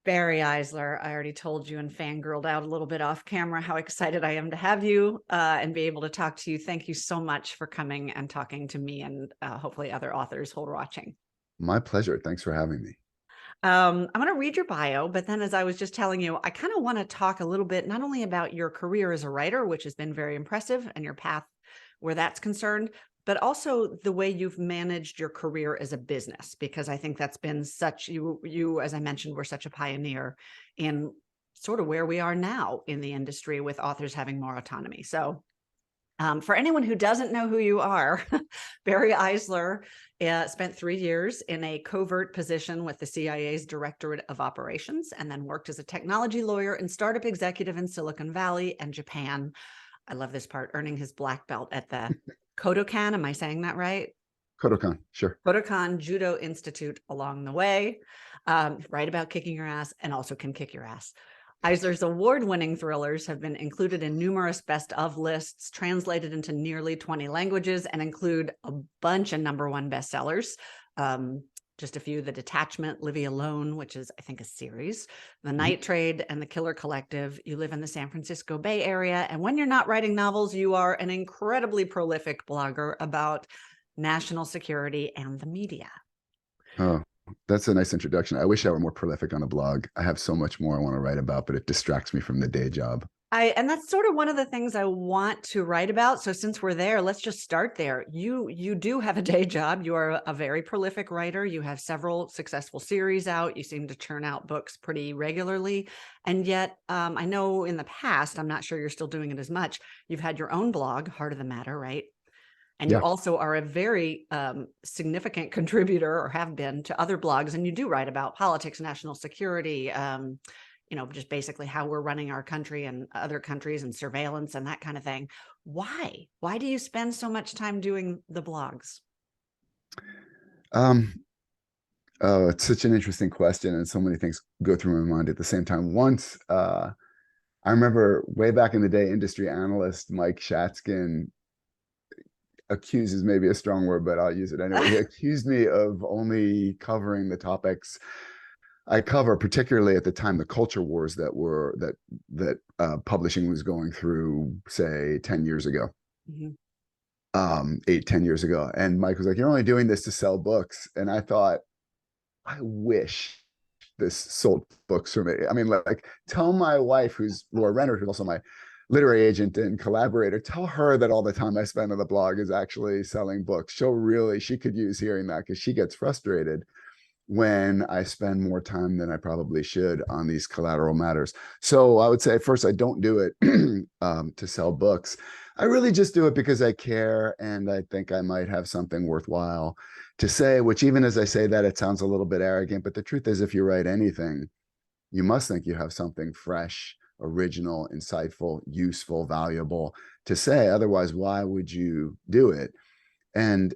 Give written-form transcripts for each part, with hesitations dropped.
Barry Eisler, I already told you and fangirled out a little bit off camera how excited I am to have you and be able to talk to you. Thank you so much for coming and talking to me and hopefully other authors who are watching. My pleasure. Thanks for having me. I'm going to read your bio, but then as I was just telling you, I kind of want to talk a little bit, not only about your career as a writer, which has been very impressive, and your path where that's concerned, but also the way you've managed your career as a business, because I think that's been such, you, as I mentioned, were such a pioneer in sort of where we are now in the industry with authors having more autonomy. So for anyone who doesn't know who you are, Barry Eisler spent 3 years in a covert position with the CIA's Directorate of Operations, and then worked as a technology lawyer and startup executive in Silicon Valley and Japan. I love this part, earning his black belt at the Kodokan. Am I saying that right? Kodokan, sure. Kodokan Judo Institute along the way. Write about kicking your ass and also can kick your ass. Eisler's award-winning thrillers have been included in numerous best-of lists, translated into nearly 20 languages, and include a bunch of #1 bestsellers. Just a few: The Detachment, Livy Alone, which is, I think, a series, The Night Trade, and The Killer Collective. You live in the San Francisco Bay Area, and when you're not writing novels, you are an incredibly prolific blogger about national security and the media. Oh, that's a nice introduction. I wish I were more prolific on the blog. I have so much more I want to write about, but it distracts me from the day job. And that's sort of one of the things I want to write about. So since we're there, let's just start there. You do have a day job. You are a very prolific writer. You have several successful series out. You seem to churn out books pretty regularly. And yet, I know in the past, I'm not sure you're still doing it as much, you've had your own blog, Heart of the Matter, right? And you also are a very significant contributor, or have been, to other blogs. And you do write about politics, national security, just basically how we're running our country and other countries, and surveillance and that kind of thing. Why? Why do you spend so much time doing the blogs? Oh, it's such an interesting question, and so many things go through my mind at the same time. Once, I remember way back in the day, industry analyst Mike Shatskin accuses, maybe a strong word, but I'll use it anyway. He accused me of only covering the topics I cover, particularly at the time, the culture wars that publishing was going through, say, 10 years ago. 8-10 years ago. And Mike was like, "You're only doing this to sell books." And I thought, I wish this sold books for me. I mean, like, tell my wife, who's Laura Renner, who's also my literary agent and collaborator, tell her that all the time I spend on the blog is actually selling books. She could use hearing that, because she gets frustrated when I spend more time than I probably should on these collateral matters. So I would say, first, I don't do it to sell books. I really just do it because I care, and I think I might have something worthwhile to say, which, even as I say that, it sounds a little bit arrogant. But the truth is, if you write anything, you must think you have something fresh, original, insightful, useful, valuable to say. Otherwise, why would you do it? And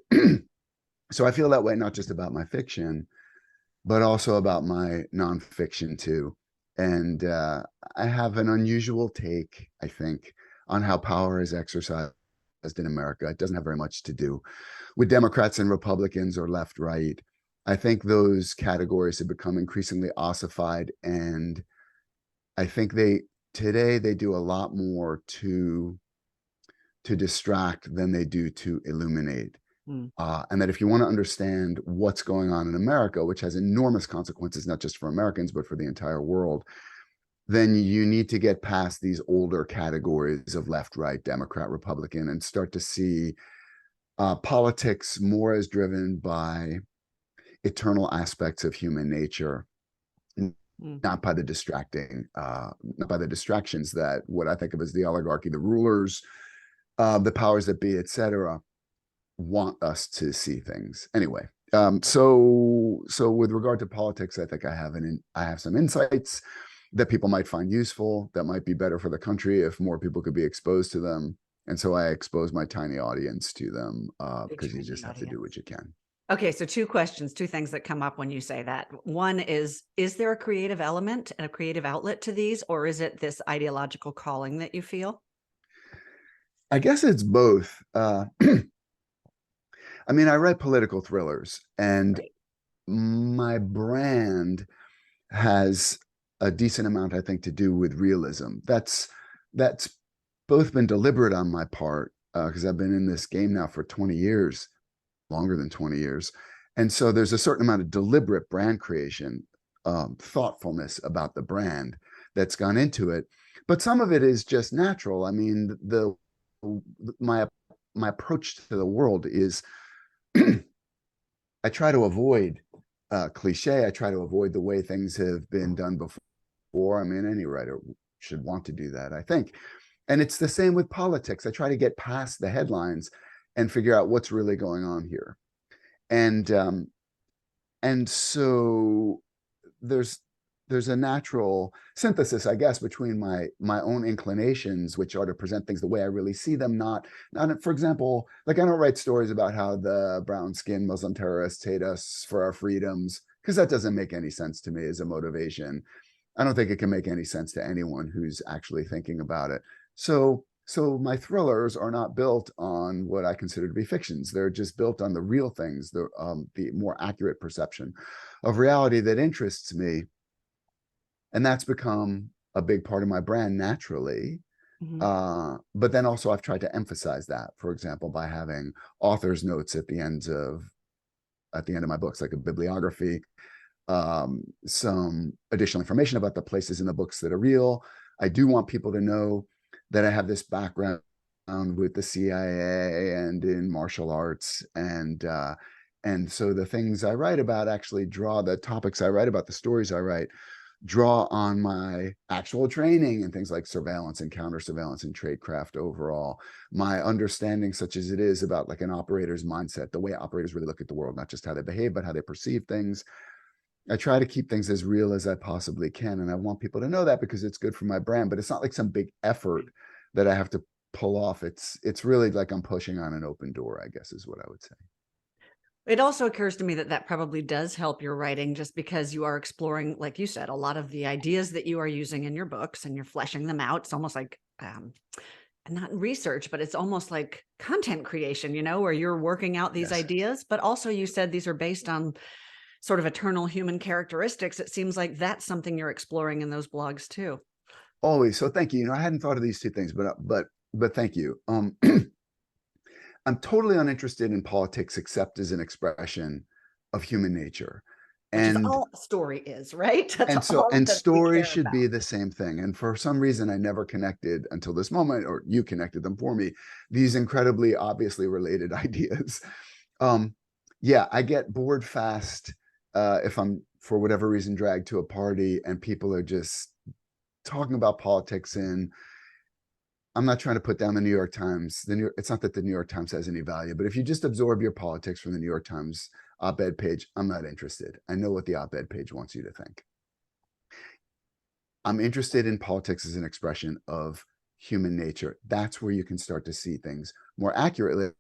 so I feel that way, not just about my fiction, but also about my nonfiction too. And I have an unusual take, I think, on how power is exercised in America. It doesn't have very much to do with Democrats and Republicans or left, right. I think those categories have become increasingly ossified, and I think today they do a lot more to distract than they do to illuminate. And that if you want to understand what's going on in America, which has enormous consequences, not just for Americans, but for the entire world, then you need to get past these older categories of left, right, Democrat, Republican, and start to see politics more as driven by eternal aspects of human nature, not by the distractions that what I think of as the oligarchy, the rulers, the powers that be, etc., want us to see things. Anyway, so with regard to politics, I think I have some insights that people might find useful, that might be better for the country if more people could be exposed to them. And so I expose my tiny audience to them, because you just have to do what you can. Okay, so two things that come up when you say that. One is there a creative element and a creative outlet to these, or is it this ideological calling that you feel? I guess it's both. I mean, I write political thrillers, and my brand has a decent amount, I think, to do with realism. That's both been deliberate on my part, because I've been in this game now for 20 years, longer than 20 years. And so there's a certain amount of deliberate brand creation, thoughtfulness about the brand that's gone into it. But some of it is just natural. I mean, my approach to the world is I try to avoid cliche. I try to avoid the way things have been done before. I mean, any writer should want to do that, I think. And it's the same with politics. I try to get past the headlines and figure out what's really going on here. And so there's a natural synthesis, I guess, between my own inclinations, which are to present things the way I really see them, not for example, like I don't write stories about how the brown-skinned Muslim terrorists hate us for our freedoms, because that doesn't make any sense to me as a motivation. I don't think it can make any sense to anyone who's actually thinking about it. So my thrillers are not built on what I consider to be fictions. They're just built on the real things, the more accurate perception of reality that interests me. And that's become a big part of my brand naturally. But then also I've tried to emphasize that, for example, by having author's notes at the end of my books, like a bibliography, some additional information about the places in the books that are real. I do want people to know that I have this background with the CIA and in martial arts, and so the things I write about actually draw, the topics I write about, the stories I write, draw on my actual training and things like surveillance and counter surveillance and tradecraft overall, my understanding, such as it is, about like an operator's mindset, the way operators really look at the world, not just how they behave, but how they perceive things. I try to keep things as real as I possibly can. And I want people to know that because it's good for my brand, but it's not like some big effort that I have to pull off. It's really like I'm pushing on an open door, I guess, is what I would say. It also occurs to me that that probably does help your writing, just because you are exploring, like you said, a lot of the ideas that you are using in your books and you're fleshing them out. It's almost like, not research, but it's almost like content creation, where you're working out these Yes. ideas, but also you said these are based on sort of eternal human characteristics. It seems like that's something you're exploring in those blogs too. Always. So thank you. I hadn't thought of these two things, but thank you. I'm totally uninterested in politics except as an expression of human nature. Which is And all a story is, right? That's so all that we stories care should about. be the same thing. And for some reason I never connected until this moment, or you connected them for me, these incredibly obviously related ideas. Yeah, I get bored fast if I'm, for whatever reason, dragged to a party and people are just talking about politics. And I'm not trying to put down the New York Times. It's not that the New York Times has any value, but if you just absorb your politics from the New York Times op-ed page, I'm not interested. I know what the op-ed page wants you to think. I'm interested in politics as an expression of human nature. That's where you can start to see things more accurately.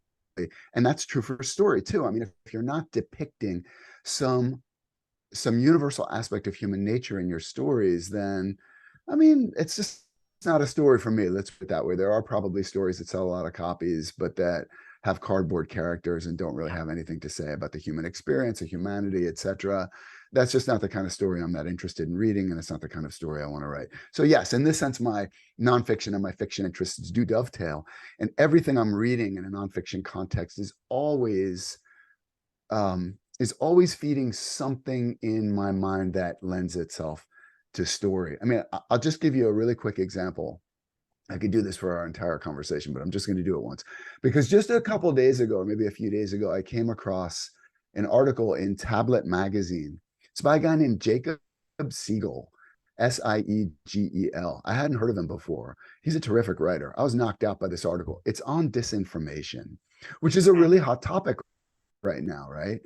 And that's true for story too. I mean, if you're not depicting some universal aspect of human nature in your stories, then I mean, it's not a story for me. Let's put it that way. There are probably stories that sell a lot of copies, but that have cardboard characters and don't really have anything to say about the human experience, of humanity, etc. That's just not the kind of story I'm that interested in reading, and it's not the kind of story I want to write. So yes, in this sense, my nonfiction and my fiction interests do dovetail, and everything I'm reading in a nonfiction context is always feeding something in my mind that lends itself to story. I mean, I'll just give you a really quick example. I could do this for our entire conversation, but I'm just going to do it once, because just a couple of days ago, or maybe a few days ago, I came across an article in Tablet magazine. It's by a guy named Jacob Siegel, Siegel. I hadn't heard of him before. He's a terrific writer. I was knocked out by this article. It's on disinformation, which is a really hot topic right now, right?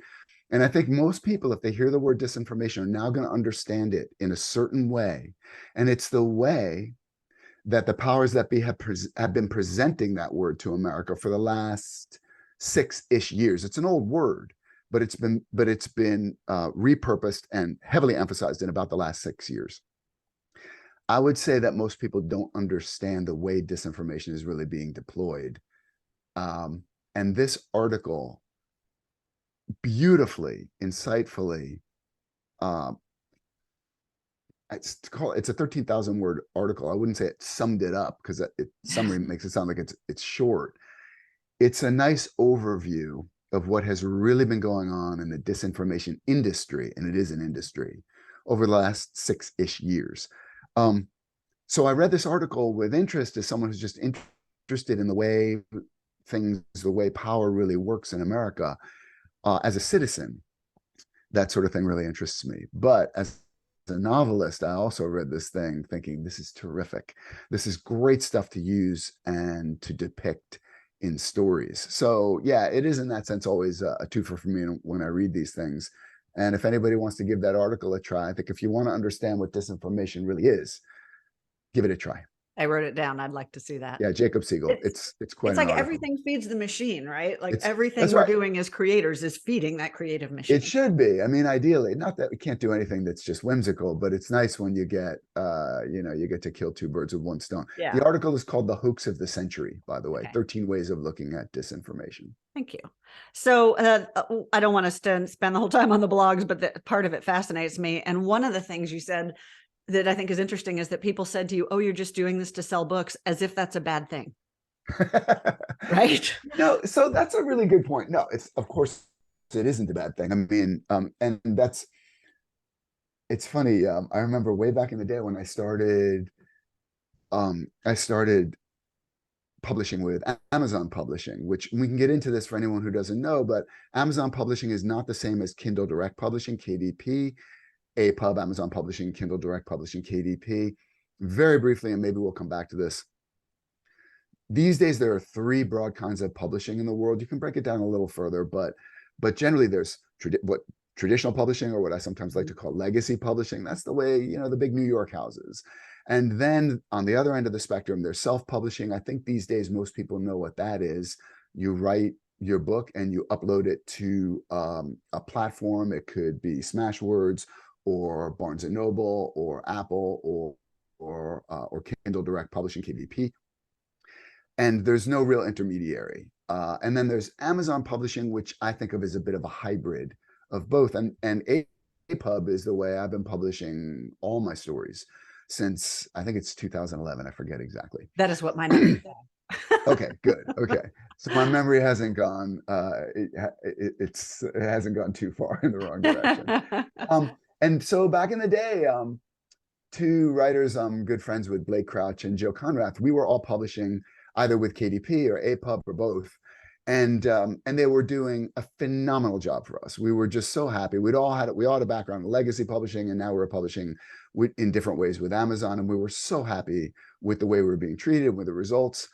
And I think most people, if they hear the word disinformation, are now going to understand it in a certain way. And it's the way that the powers that be have been presenting that word to America for the last 6-ish years. It's an old word, but it's been repurposed and heavily emphasized in about the last 6 years. I would say that most people don't understand the way disinformation is really being deployed. And this article beautifully, insightfully it's a 13,000 word article. I wouldn't say it summed it up because summary makes it sound like it's short. It's a nice overview of what has really been going on in the disinformation industry, and it is an industry, over the last 6-ish years. So I read this article with interest as someone who's just interested in the way the way power really works in America. As a citizen, that sort of thing really interests me. But as a novelist, I also read this thing thinking, this is terrific. This is great stuff to use and to depict in stories. So yeah, it is in that sense always a twofer for me when I read these things. And if anybody wants to give that article a try, I think if you want to understand what disinformation really is, give it a try. I wrote it down. I'd like to see that. Yeah, Jacob Siegel. It's quite It's an like article. everything feeds the machine, right? Like everything That's we're right. doing as creators is feeding that creative It machine. should be. I mean, ideally, not that we can't do anything that's just whimsical, but it's nice when you get, you get to kill two birds with one stone. Yeah. The article is called "The Hoax of the Century," by the way. Okay. 13 ways of looking at disinformation. Thank you. So I don't want to spend the whole time on the blogs, but part of it fascinates me. And one of the things you said that I think is interesting is that people said to you, "Oh, you're just doing this to sell books," as if that's a bad thing. Right? No, so that's a really good point. No, of course it isn't a bad thing. I mean, and it's funny. I remember way back in the day when I started publishing with Amazon Publishing, which we can get into this for anyone who doesn't know, but Amazon Publishing is not the same as Kindle Direct Publishing, KDP. APUB, Amazon Publishing, Kindle Direct Publishing, KDP. Very briefly, and maybe we'll come back to this. These days, there are 3 broad kinds of publishing in the world. You can break it down a little further, but generally there's traditional publishing, or what I sometimes like to call legacy publishing. That's the way, the big New York houses. And then on the other end of the spectrum, there's self-publishing. I think these days most people know what that is. You write your book and you upload it to a platform. It could be Smashwords, or Barnes and Noble, or Apple, or Kindle Direct Publishing, KDP. And there's no real intermediary. And then there's Amazon Publishing, which I think of as a bit of a hybrid of both. And APUB is the way I've been publishing all my stories since, I think it's 2011. I forget exactly. That is what my name is. Okay, good. Okay, so my memory hasn't gone. It hasn't gone too far in the wrong direction. And so back in the day, 2 writers I'm good friends with, Blake Crouch and Joe Conrath, we were all publishing either with KDP or APUB or both. And they were doing a phenomenal job for us. We were just so happy. We all had a background in legacy publishing, and now we're publishing in different ways with Amazon. And we were so happy with the way we were being treated, with the results.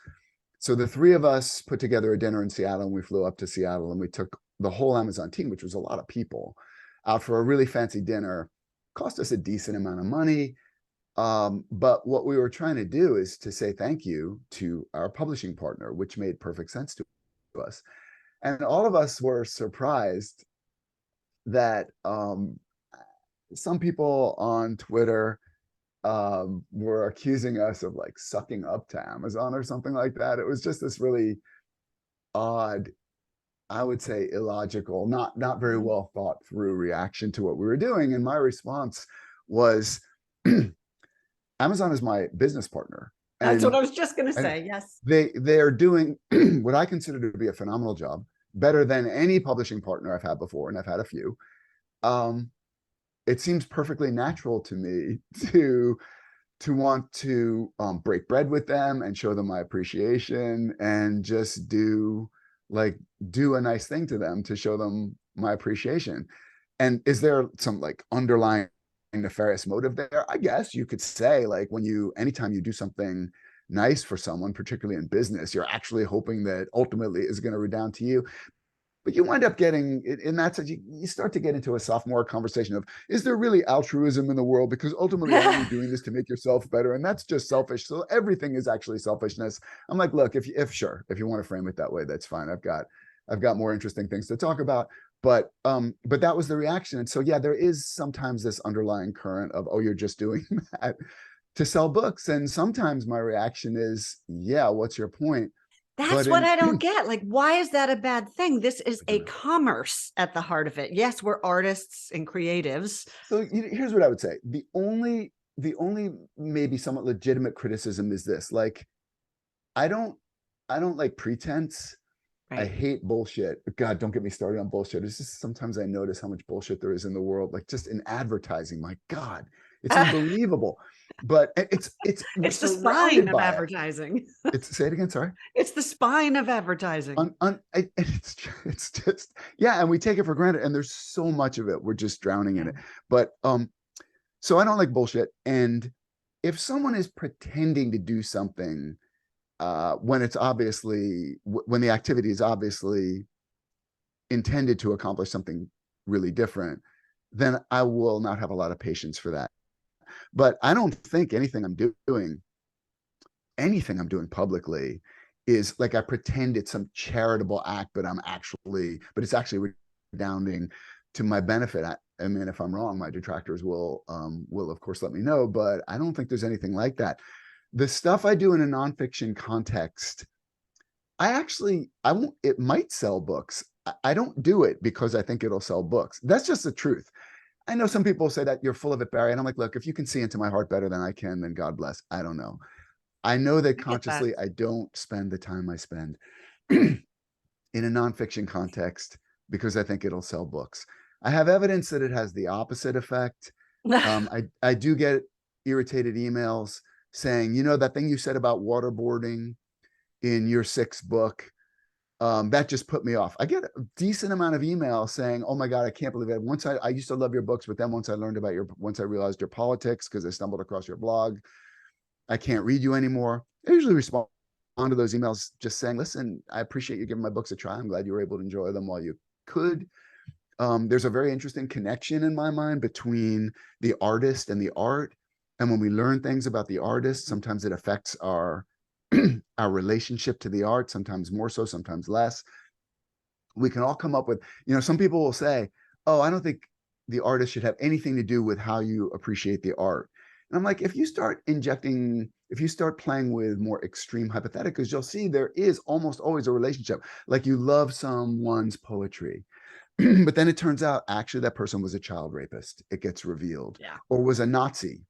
So the 3 of us put together a dinner in Seattle, and we flew up to Seattle, and we took the whole Amazon team, which was a lot of people, out for a really fancy dinner. Cost us a decent amount of money. But what we were trying to do is to say thank you to our publishing partner, which made perfect sense to us. And all of us were surprised that some people on Twitter were accusing us of like sucking up to Amazon or something like that. It was just this really odd, I would say illogical, not very well thought through reaction to what we were doing. And my response was, Amazon is my business partner. That's what I was just going to say. Yes. They're doing what I consider to be a phenomenal job, better than any publishing partner I've had before, and I've had a few. It seems perfectly natural to me to want to break bread with them and show them my appreciation, and just do a nice thing to them to show them my appreciation. And is there some like underlying nefarious motive there? I guess you could say, like, anytime you do something nice for someone, particularly in business, you're actually hoping that ultimately is going to redound to you. But you wind up getting, in that sense, you start to get into a sophomore conversation of, is there really altruism in the world? Because ultimately, aren't you doing this to make yourself better? And that's just selfish. So everything is actually selfishness. I'm like, look, if you want to frame it that way, that's fine. I've got more interesting things to talk about. But that was the reaction. And so, yeah, there is sometimes this underlying current of, oh, you're just doing that to sell books. And sometimes my reaction is, yeah, what's your point? That's what I don't get. Like, why is that a bad thing? This is a commerce at the heart of it. Yes, we're artists and creatives. So here's what I would say. The only the only maybe somewhat legitimate criticism is this, like, I don't, I don't like pretense. I Right. hate bullshit. God, don't get me started on bullshit. It's just sometimes I notice how much bullshit there is in the world, like just in advertising. My God, it's unbelievable. But we're It's the spine surrounded of by it. advertising. It's say it again. Sorry. It's the spine of advertising. It's just yeah, and we take it for granted. And there's so much of it. We're just drowning in Yeah. it. But so I don't like bullshit. And if someone is pretending to do something when it's obviously when the activity is obviously intended to accomplish something really different, then I will not have a lot of patience for that. But I don't think anything I'm doing publicly is like I pretend it's some charitable act, but it's actually redounding to my benefit. I mean, if I'm wrong, my detractors will of course let me know, but I don't think there's anything like that. The stuff I do in a nonfiction context, I won't, it might sell books. I don't do it because I think it'll sell books. That's just the truth. I know some people say that you're full of it, Barry. And I'm like, look, if you can see into my heart better than I can, then God bless. I don't know. I know that I get that. consciously I don't spend the time I spend in a nonfiction context because I think it'll sell books. I have evidence that it has the opposite effect. I do get irritated emails saying, that thing you said about waterboarding in your sixth book, that just put me off. I get a decent amount of emails saying, "Oh my God, I can't believe it." I used to love your books, but then once I realized your politics because I stumbled across your blog, I can't read you anymore. I usually respond to those emails just saying, "Listen, I appreciate you giving my books a try. I'm glad you were able to enjoy them while you could." There's a very interesting connection in my mind between the artist and the art. And when we learn things about the artist, sometimes it affects our our relationship to the art, sometimes more so, sometimes less. We can all come up with, some people will say, "Oh, I don't think the artist should have anything to do with how you appreciate the art." And I'm like, if you start playing with more extreme hypotheticals, you'll see there is almost always a relationship. Like you love someone's poetry, but then it turns out actually that person was a child rapist. It gets revealed, Yeah. or was a Nazi,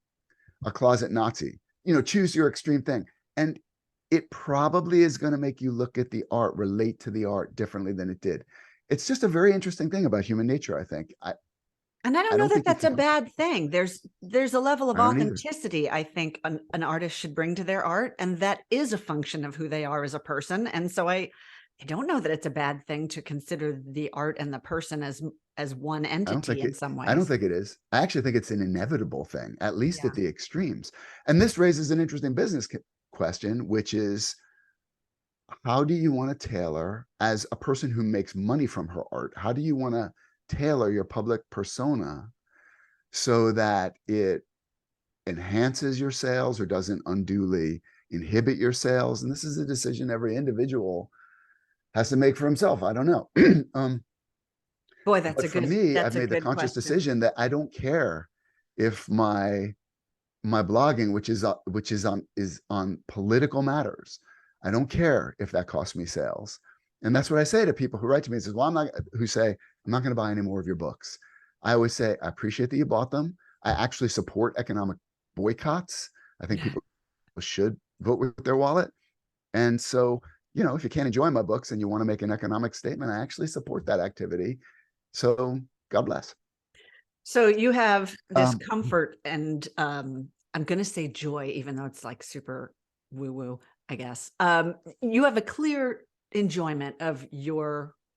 a closet Nazi. Choose your extreme thing. And it probably is going to make you look at the art, relate to the art differently than it did. It's just a very interesting thing about human nature, I think. And I don't I know don't that think you that's can. a bad thing. There's a level of I don't either. authenticity I think an artist should bring to their art, and that is a function of who they are as a person. And so I don't know that it's a bad thing to consider the art and the person as one I don't entity think in it. some I don't ways. think it is. I actually think it's an inevitable thing, at least Yeah. at the extremes. And this raises an interesting business question, which is, how do you want to tailor, as a person who makes money from her art, how do you want to tailor your public persona so that it enhances your sales or doesn't unduly inhibit your sales? And this is a decision every individual has to make for himself. I don't know. Boy, But for me, I've that's a made the good conscious question. decision that I don't care if my blogging, which is on political matters, I don't care if that costs me sales. And that's what I say to people who write to me and says, "Well, who say, I'm not going to buy any more of your books." I always say, I appreciate that you bought them. I actually support economic boycotts. I think people should vote with their wallet. And so, if you can't enjoy my books and you want to make an economic statement, I actually support that activity. So God bless. So you have this Um, comfort and I'm going to say joy, even though it's like super woo woo, I guess. You have a clear enjoyment of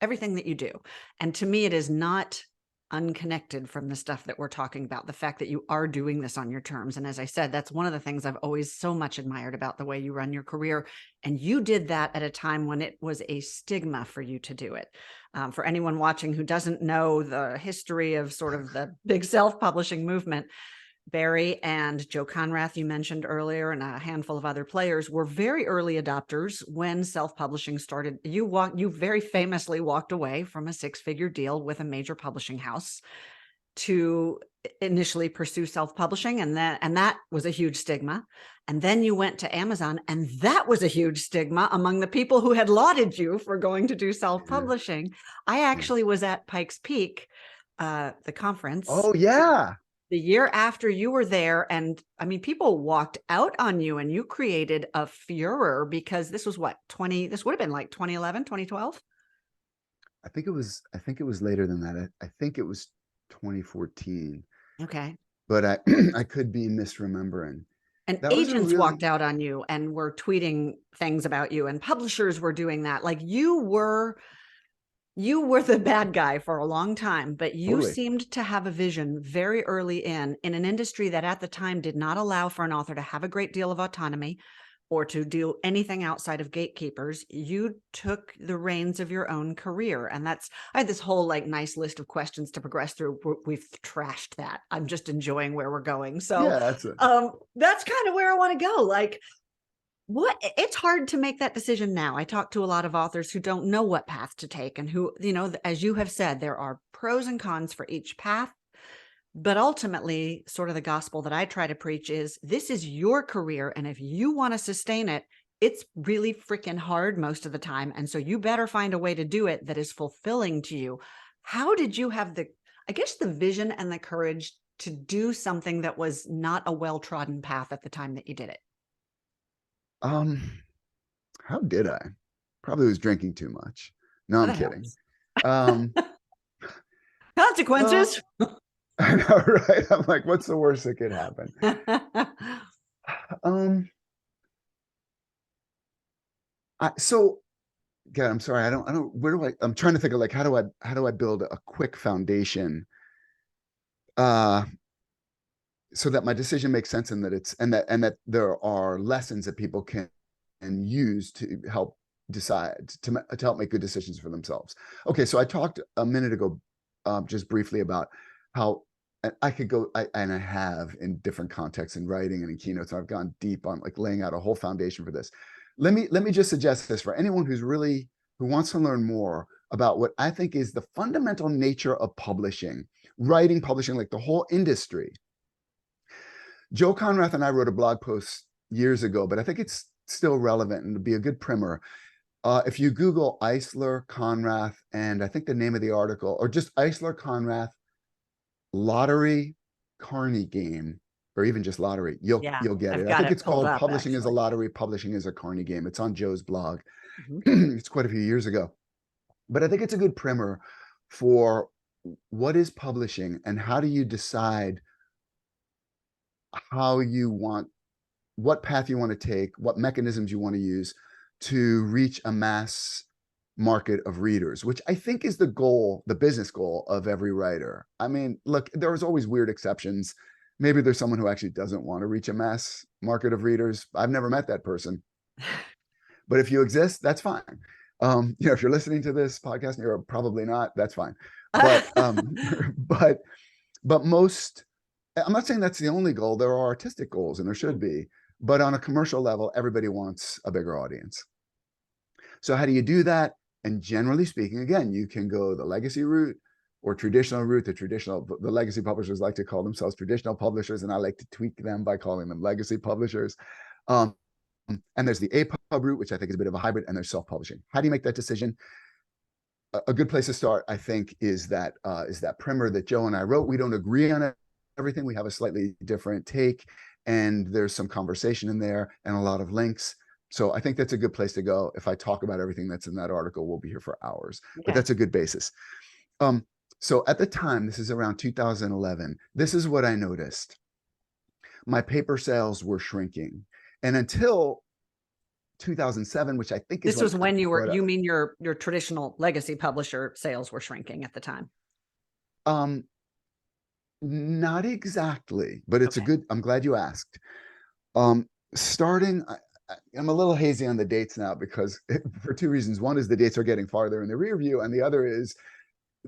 everything that you do. And to me, it is not unconnected from the stuff that we're talking about, the fact that you are doing this on your terms. And as I said, that's one of the things I've always so much admired about the way you run your career. And you did that at a time when it was a stigma for you to do it. For anyone watching who doesn't know the history of sort of the big self-publishing movement, Barry and Joe Conrath, you mentioned earlier, and a handful of other players were very early adopters when self-publishing started. You very famously walked away from a six-figure deal with a major publishing house to initially pursue self-publishing, and that was a huge stigma. And then you went to Amazon, and that was a huge stigma among the people who had lauded you for going to do yeah, self-publishing. I yeah. actually was at Pikes Peak, the conference. Oh yeah. the year after you were there. And I mean, people walked out on you and you created a furor because this was what, this would have been like 2011, 2012. I think it was later than that. I think it was 2014, Okay. but I I could be misremembering. And That was a agents really walked out on you and were tweeting things about you, and publishers were doing that. Like you were the bad guy for a long time, but you totally. seemed to have a vision very early in an industry that at the time did not allow for an author to have a great deal of autonomy or to do anything outside of gatekeepers. You took the reins of your own career. And I had this whole like nice list of questions to progress through. We've trashed that. I'm just enjoying where we're going. So Yeah, that's it. That's kind of where I want to go. Like, it's hard to make that decision now. I talk to a lot of authors who don't know what path to take, and who, as you have said, there are pros and cons for each path. But ultimately, sort of the gospel that I try to preach is this is your career. And if you want to sustain it, it's really freaking hard most of the time. And so you better find a way to do it that is fulfilling to you. How did you have I guess, the vision and the courage to do something that was not a well-trodden path at the time that you did it? How did I? Probably was drinking too much. No, Oh, I'm that kidding. helps. Consequences. I know, right? I'm like, what's the worst that could happen? Um, so God, I'm sorry. I'm trying to think of like, how do I build a quick foundation, uh, so that my decision makes sense and that that there are lessons that people can use to help decide to help make good decisions for themselves. Okay. So I talked a minute ago, just briefly about how I could go, and I have in different contexts in writing and in keynotes, I've gone deep on like laying out a whole foundation for this. Let me just suggest this for anyone who wants to learn more about what I think is the fundamental nature of publishing, writing, publishing, like the whole industry. Joe Conrath and I wrote a blog post years ago, but I think it's still relevant and would be a good primer. If you Google Eisler, Conrath, and I think the name of the article, or just Eisler, Conrath, lottery, Carney game, or even just lottery, you'll Yeah, get I've it. I got think it it's pulled called up Publishing is a actually. Lottery, Publishing is a Carney game. It's on Joe's blog. Mhm. It's quite a few years ago. But I think it's a good primer for what is publishing and how do you decide how you want, what path you want to take, what mechanisms you want to use to reach a mass market of readers, which I think is the goal, the business goal of every writer. I mean, look, there's always weird exceptions. Maybe there's someone who actually doesn't want to reach a mass market of readers. I've never met that person. But if you exist, that's fine. If you're listening to this podcast and you're probably not, that's fine. But but most, I'm not saying that's the only goal. There are artistic goals, and there should be. But on a commercial level, everybody wants a bigger audience. So how do you do that? And generally speaking, again, you can go the legacy route or traditional route. The legacy publishers like to call themselves traditional publishers, and I like to tweak them by calling them legacy publishers. And there's the APUB route, which I think is a bit of a hybrid, and there's self-publishing. How do you make that decision? A good place to start, I think, is that primer that Joe and I wrote. We don't agree on everything. We have a slightly different take, and there's some conversation in there and a lot of links. So I think that's a good place to go. If I talk about everything that's in that article, we'll be here for hours, but that's a good basis. So at the time, this is around 2011, this is what I noticed. My paper sales were shrinking. And until 2007, which I think is This was when you mean your traditional legacy publisher sales were shrinking at the time. Not exactly, but it's Okay. I'm glad you asked. Starting, I'm a little hazy on the dates now because for two reasons. One is the dates are getting farther in the rear view, and the other is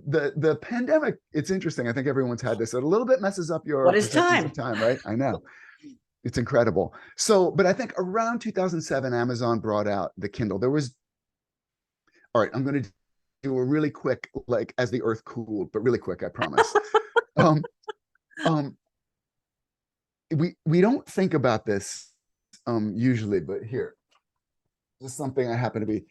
the pandemic. It's interesting. I think everyone's had this. It a little bit messes up your What is perceptions time? of time, right? I know. It's incredible. So, but I think around 2007, Amazon brought out the Kindle. All right, I'm going to do a really quick, like as the earth cooled, but really quick, I promise. um, um, we don't think about this usually, but here, this is something I happen to be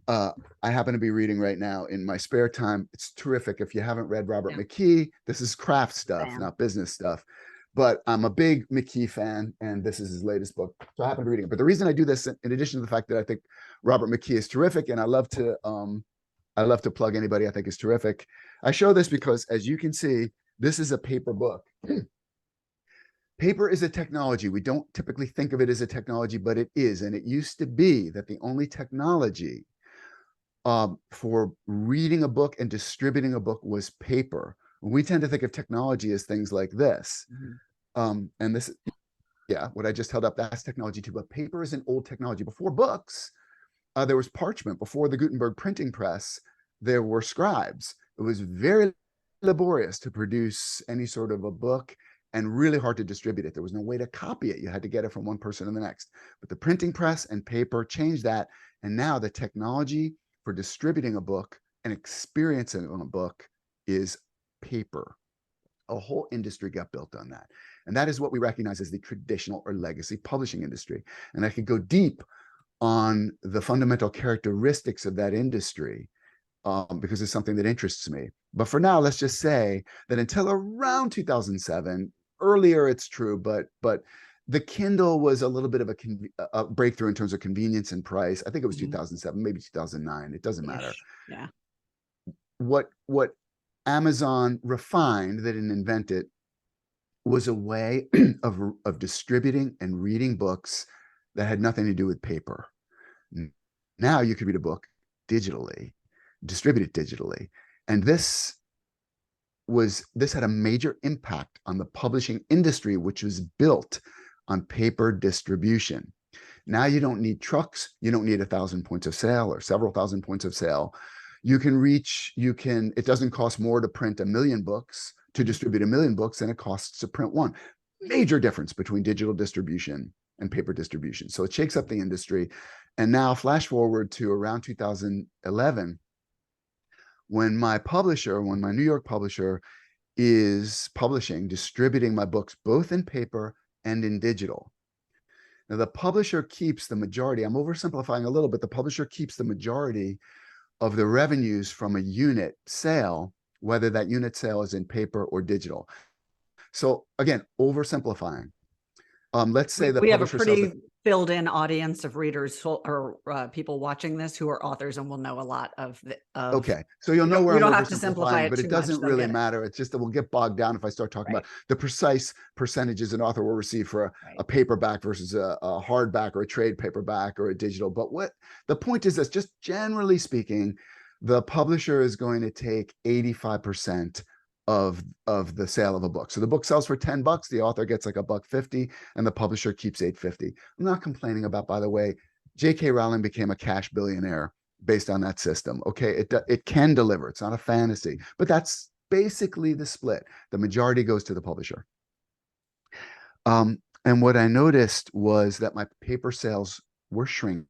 I happen to be reading right now in my spare time. It's terrific. If you haven't read Robert McKee, this is craft stuff, not business stuff. But I'm a big McKee fan, and this is his latest book. So I happen to be reading it. But the reason I do this, in addition to the fact that I think Robert McKee is terrific, and I love to plug anybody I think is terrific. I show this because, as you can see, this is a paper book. Paper is a technology. We don't typically think of it as a technology, but it is. And it used to be that the only technology for reading a book and distributing a book was paper. We tend to think of technology as things like this. And this, yeah, what I just held up, that's technology too. But paper is an old technology. Before books, there was parchment. Before the Gutenberg printing press, there were scribes. It was very laborious to produce any sort of a book and really hard to distribute it. There was no way to copy it. You had to get it from one person to the next. But the printing press and paper changed that. And now the technology for distributing a book and experiencing a book is paper. A whole industry got built on that. And that is what we recognize as the traditional or legacy publishing industry. And I could go deep on the fundamental characteristics of that industry because it's something that interests me. But for now, let's just say that until around 2007, earlier it's true, but the Kindle was a little bit of a breakthrough in terms of convenience and price. I think it was 2007, maybe 2009. It doesn't matter. Yeah. What Amazon refined, they didn't invent it, was a way of distributing and reading books that had nothing to do with paper. Now you could read a book digitally, distribute it digitally. And this had a major impact on the publishing industry, which was built on paper distribution. Now you don't need trucks. You don't need 1,000 points of sale or several thousand points of sale. It doesn't cost more to print 1 million books, to distribute 1 million books, than it costs to print one. Major difference between digital distribution and paper distribution. So it shakes up the industry. And now flash forward to around 2011, when my New York publisher is distributing my books both in paper and in digital. Now the publisher keeps the majority. I'm oversimplifying a little bit. The publisher keeps the majority of the revenues from a unit sale, whether that unit sale is in paper or digital. So again, oversimplifying. Let's say we have a pretty filled in audience of readers or people watching this who are authors and will know a lot of okay, so you'll know where I'm have to simplify it, but it doesn't really matter. It's just that we'll get bogged down if I start talking about the precise percentages an author will receive for a paperback versus a hardback or a trade paperback or a digital. But what the point is, that just generally speaking, the publisher is going to take 85% of the sale of a book. So the book sells for $10, the author gets like $1.50, and the publisher keeps $8.50. I'm not complaining about, by the way, J.K. Rowling became a cash billionaire based on that system. Okay, it can deliver. It's not a fantasy, but that's basically the split. The majority goes to the publisher. And what I noticed was that my paper sales were shrinking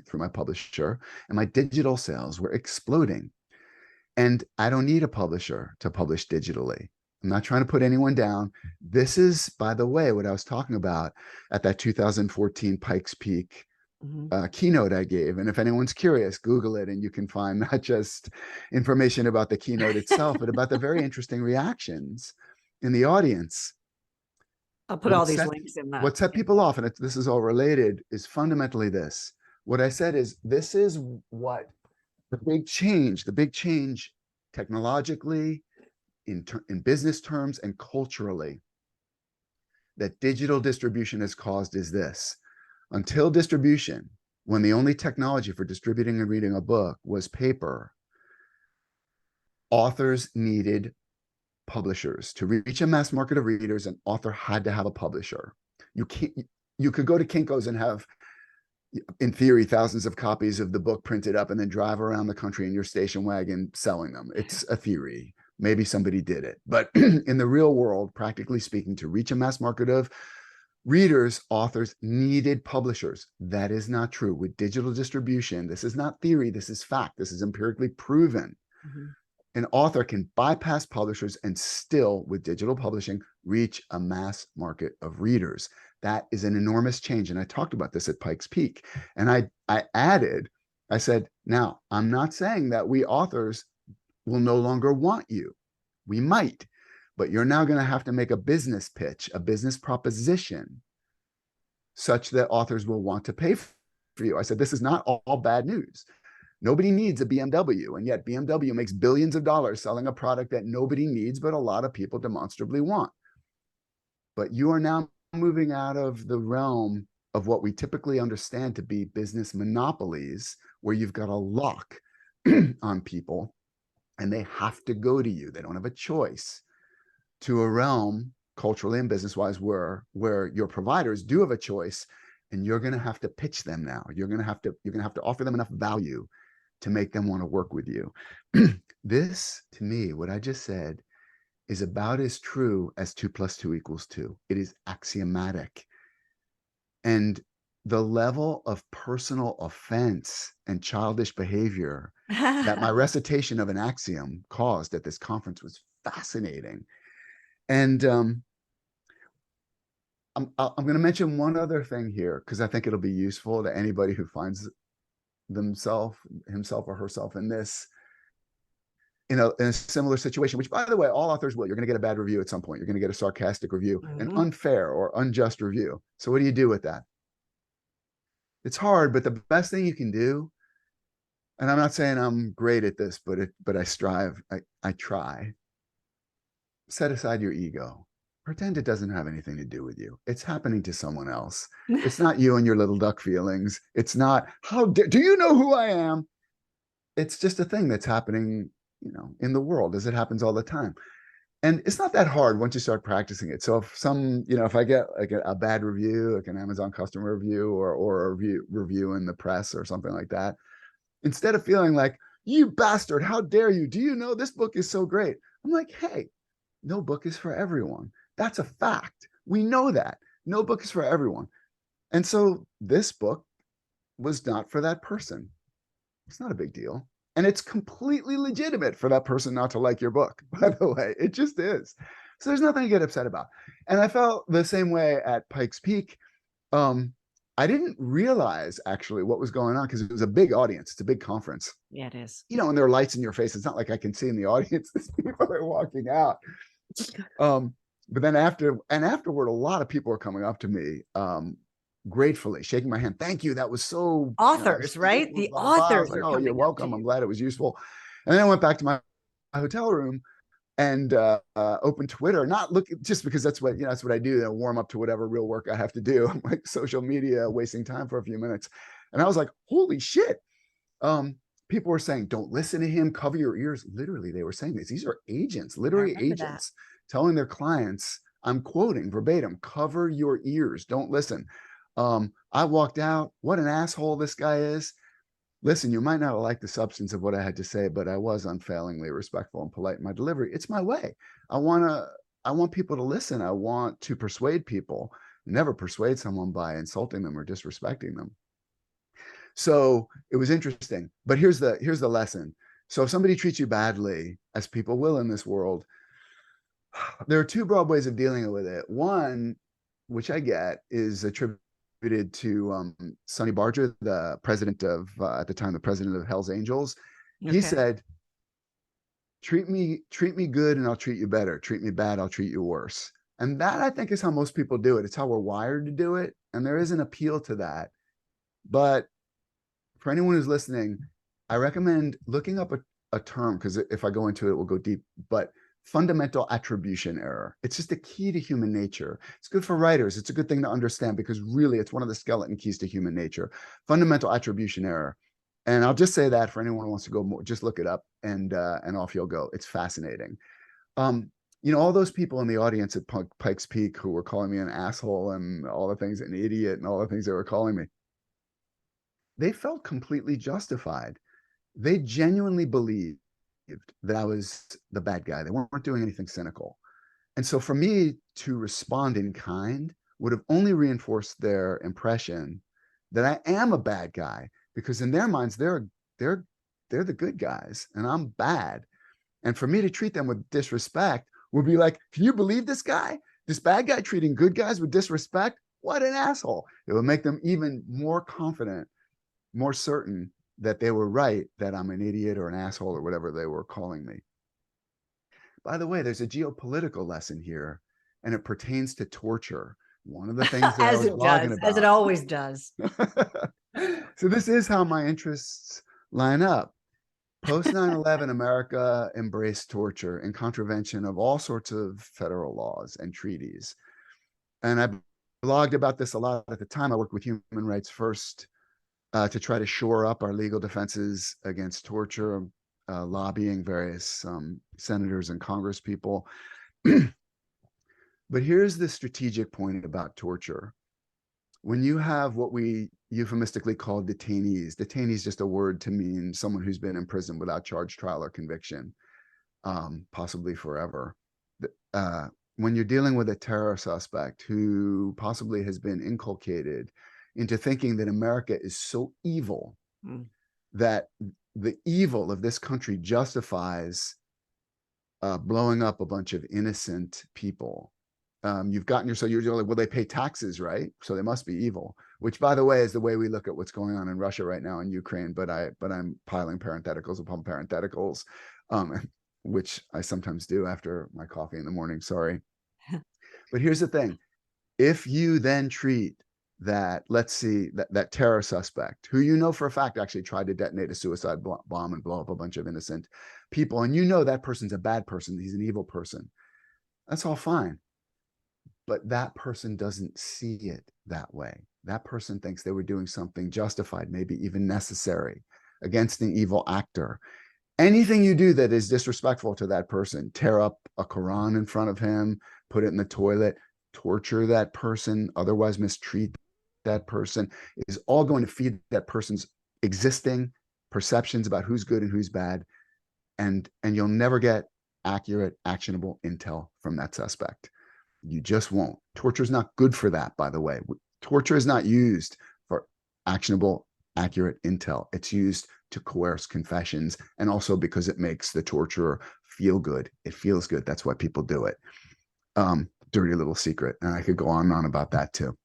through my publisher, and my digital sales were exploding. And I don't need a publisher to publish digitally. I'm not trying to put anyone down. This is, by the way, what I was talking about at that 2014 Pikes Peak keynote I gave. And if anyone's curious, Google it, and you can find not just information about the keynote itself, but about the very interesting reactions in the audience. I'll put all these links in that. What set people off, and this is all related, is fundamentally this. What I said is, this is what the big change technologically, in business terms, and culturally, that digital distribution has caused is this. Until distribution, when the only technology for distributing and reading a book was paper, authors needed publishers. To reach a mass market of readers, an author had to have a publisher. You could go to Kinko's and have, in theory, thousands of copies of the book printed up and then drive around the country in your station wagon selling them. It's a theory. Maybe somebody did it. But in the real world, practically speaking, to reach a mass market of readers, authors needed publishers. That is not true with digital distribution. This is not theory. This is fact. This is empirically proven. An author can bypass publishers and still, with digital publishing, reach a mass market of readers. That is an enormous change. And I talked about this at Pikes Peak. And I added I said, now, I'm not saying that we authors will no longer want you. We might, but you're now going to have to make a business pitch, a business proposition, such that authors will want to pay for you. I said, this is not all bad news. Nobody needs a BMW, and yet BMW makes billions of dollars selling a product that nobody needs, but a lot of people demonstrably want. But you are now moving out of the realm of what we typically understand to be business monopolies, where you've got a lock on people and they have to go to you. They don't have a choice, to a realm culturally and business-wise where your providers do have a choice, and you're going to have to pitch them now. You're going to have to offer them enough value to make them want to work with you. This, to me, what I just said, is about as true as 2 + 2 = 2. It is axiomatic. And the level of personal offense and childish behavior that my recitation of an axiom caused at this conference was fascinating. And I'm going to mention one other thing here, because I think it'll be useful to anybody who finds himself or herself in this, in a similar situation, which, by the way, all authors will. You're going to get a bad review at some point. You're going to get a sarcastic review, an unfair or unjust review. So what do you do with that? It's hard, but the best thing you can do, and I'm not saying I'm great at this, but I strive, I try. Set aside your ego. Pretend it doesn't have anything to do with you. It's happening to someone else. It's not you and your little duck feelings. It's not, do you know who I am? It's just a thing that's happening, in the world, as it happens all the time. And it's not that hard once you start practicing it. So if I get like a bad review, like an Amazon customer review or a review in the press or something like that, instead of feeling like, you bastard, how dare you? Do you know this book is so great? I'm like, hey, no book is for everyone. That's a fact. We know that. No book is for everyone. And so this book was not for that person. It's not a big deal. And it's completely legitimate for that person not to like your book, by the way. It just is. So there's nothing to get upset about. And I felt the same way at Pikes Peak. I didn't realize actually what was going on, because it was a big audience. It's a big conference. Yeah, it is. And there are lights in your face. It's not like I can see in the audience as people are walking out. But then afterward, a lot of people are coming up to me, gratefully shaking my hand. Thank you. That was so authors, right? The blah, blah, blah. authors. Like, oh, you're welcome. I'm glad it was useful. And then I went back to my hotel room and opened Twitter, just because that's what I do. Warm up to whatever real work I have to do. I'm like social media, wasting time for a few minutes. And I was like, holy shit. People were saying, don't listen to him, cover your ears. Literally, they were saying this. These are agents, literary agents, telling their clients, I'm quoting verbatim, cover your ears, don't listen. I walked out. What an asshole this guy is. Listen, you might not like the substance of what I had to say, but I was unfailingly respectful and polite in my delivery. It's my way. I want people to listen. I want to persuade people. Never persuade someone by insulting them or disrespecting them. So it was interesting. But here's the lesson. So if somebody treats you badly, as people will in this world, there are two broad ways of dealing with it. One, which I get, is attributed to Sonny Barger, the president of, at the time, the president of Hell's Angels. Okay. He said, treat me good and I'll treat you better. Treat me bad, I'll treat you worse. And that, I think, is how most people do it. It's how we're wired to do it. And there is an appeal to that. But for anyone who's listening, I recommend looking up a term, because if I go into it, we'll go deep, but fundamental attribution error. It's just a key to human nature. It's good for writers. It's a good thing to understand, because really it's one of the skeleton keys to human nature. Fundamental attribution error. And I'll just say that for anyone who wants to go more, just look it up and off you'll go. It's fascinating. All those people in the audience at Pikes Peak who were calling me an asshole and all the things, an idiot and all the things they were calling me, they felt completely justified. They genuinely believed that I was the bad guy. They weren't doing anything cynical. And so for me to respond in kind would have only reinforced their impression that I am a bad guy, because in their minds, they're the good guys and I'm bad. And for me to treat them with disrespect would be like, can you believe this guy? This bad guy treating good guys with disrespect? What an asshole. It would make them even more confident, more certain that they were right, that I'm an idiot or an asshole or whatever they were calling me. By the way, there's a geopolitical lesson here, and it pertains to torture. One of the things that I As was it does, blogging as it about. always does. So this is how my interests line up. Post 9/11, America embraced torture in contravention of all sorts of federal laws and treaties. And I blogged about this a lot at the time. I worked with Human Rights First to try to shore up our legal defenses against torture, lobbying various senators and Congress people. But here's the strategic point about torture. When you have what we euphemistically call detainees, detainees is just a word to mean someone who's been in prison without charge, trial, or conviction, possibly forever. When you're dealing with a terror suspect who possibly has been inculcated into thinking that America is so evil that the evil of this country justifies blowing up a bunch of innocent people. You've gotten yourself, you're like, well, they pay taxes, right? So they must be evil, which, by the way, is the way we look at what's going on in Russia right now in Ukraine. But I'm piling parentheticals upon parentheticals, which I sometimes do after my coffee in the morning. Sorry. But here's the thing. If you then treat that, let's see, that terror suspect, who you know for a fact actually tried to detonate a suicide bomb and blow up a bunch of innocent people, and you know that person's a bad person, he's an evil person, that's all fine. But that person doesn't see it that way. That person thinks they were doing something justified, maybe even necessary, against an evil actor. Anything you do that is disrespectful to that person, tear up a Quran in front of him, put it in the toilet, torture that person, otherwise mistreat that person, is all going to feed that person's existing perceptions about who's good and who's bad. And you'll never get accurate, actionable intel from that suspect. You just won't. Torture is not good for that, by the way. Torture is not used for actionable, accurate intel. It's used to coerce confessions, and also because it makes the torturer feel good. It feels good. That's why people do it. Dirty little secret. And I could go on and on about that too.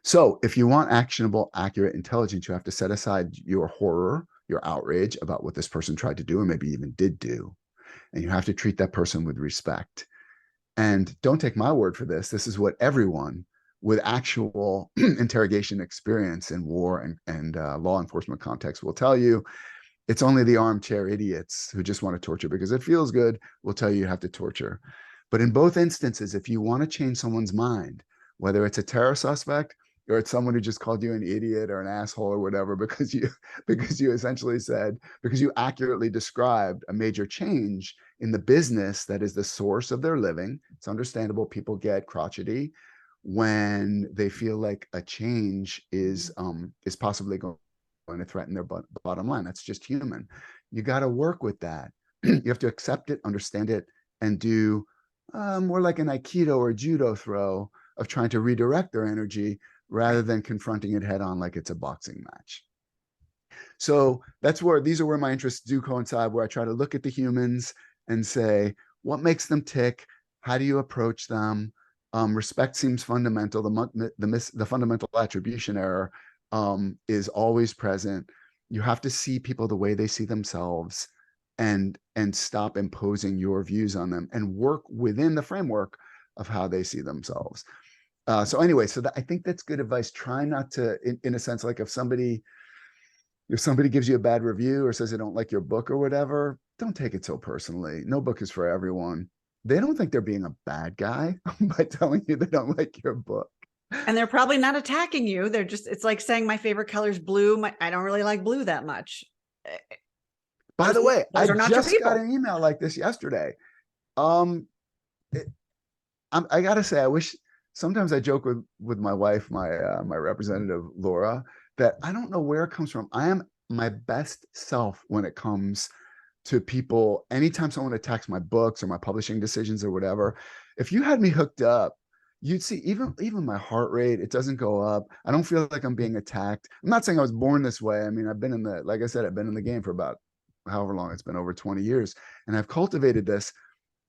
So if you want actionable, accurate intelligence, you have to set aside your horror, your outrage about what this person tried to do, or maybe even did do. And you have to treat that person with respect. And don't take my word for this. This is what everyone with actual interrogation experience in war and law enforcement context will tell you. It's only the armchair idiots who just want to torture because it feels good will tell you have to torture. But in both instances, if you want to change someone's mind, whether it's a terror suspect or it's someone who just called you an idiot or an asshole or whatever, because you essentially said, because you accurately described a major change in the business that is the source of their living. It's understandable people get crotchety when they feel like a change is possibly going to threaten their bottom line. That's just human. You got to work with that. You have to accept it, understand it, and do more like an Aikido or judo throw of trying to redirect their energy rather than confronting it head on like it's a boxing match. So these are where my interests do coincide, where I try to look at the humans and say, what makes them tick? How do you approach them? Respect seems fundamental. The fundamental attribution error is always present. You have to see people the way they see themselves and stop imposing your views on them and work within the framework of how they see themselves. So anyway, I think that's good advice. Try not to, in a sense, like if somebody gives you a bad review or says they don't like your book or whatever, don't take it so personally. No book is for everyone. They don't think they're being a bad guy by telling you they don't like your book. And they're probably not attacking you. They're just, it's like saying my favorite color is blue. I don't really like blue that much. By the way, I are not just got an email like this yesterday. I gotta say, I wish, sometimes I joke with my wife, my representative Laura, that I don't know where it comes from. I am my best self when it comes to people. Anytime someone attacks my books or my publishing decisions or whatever, if you had me hooked up, you'd see even my heart rate, it doesn't go up. I don't feel like I'm being attacked. I'm not saying I was born this way. I mean, like I said, I've been in the game for about however long it's been, over 20 years, and I've cultivated this,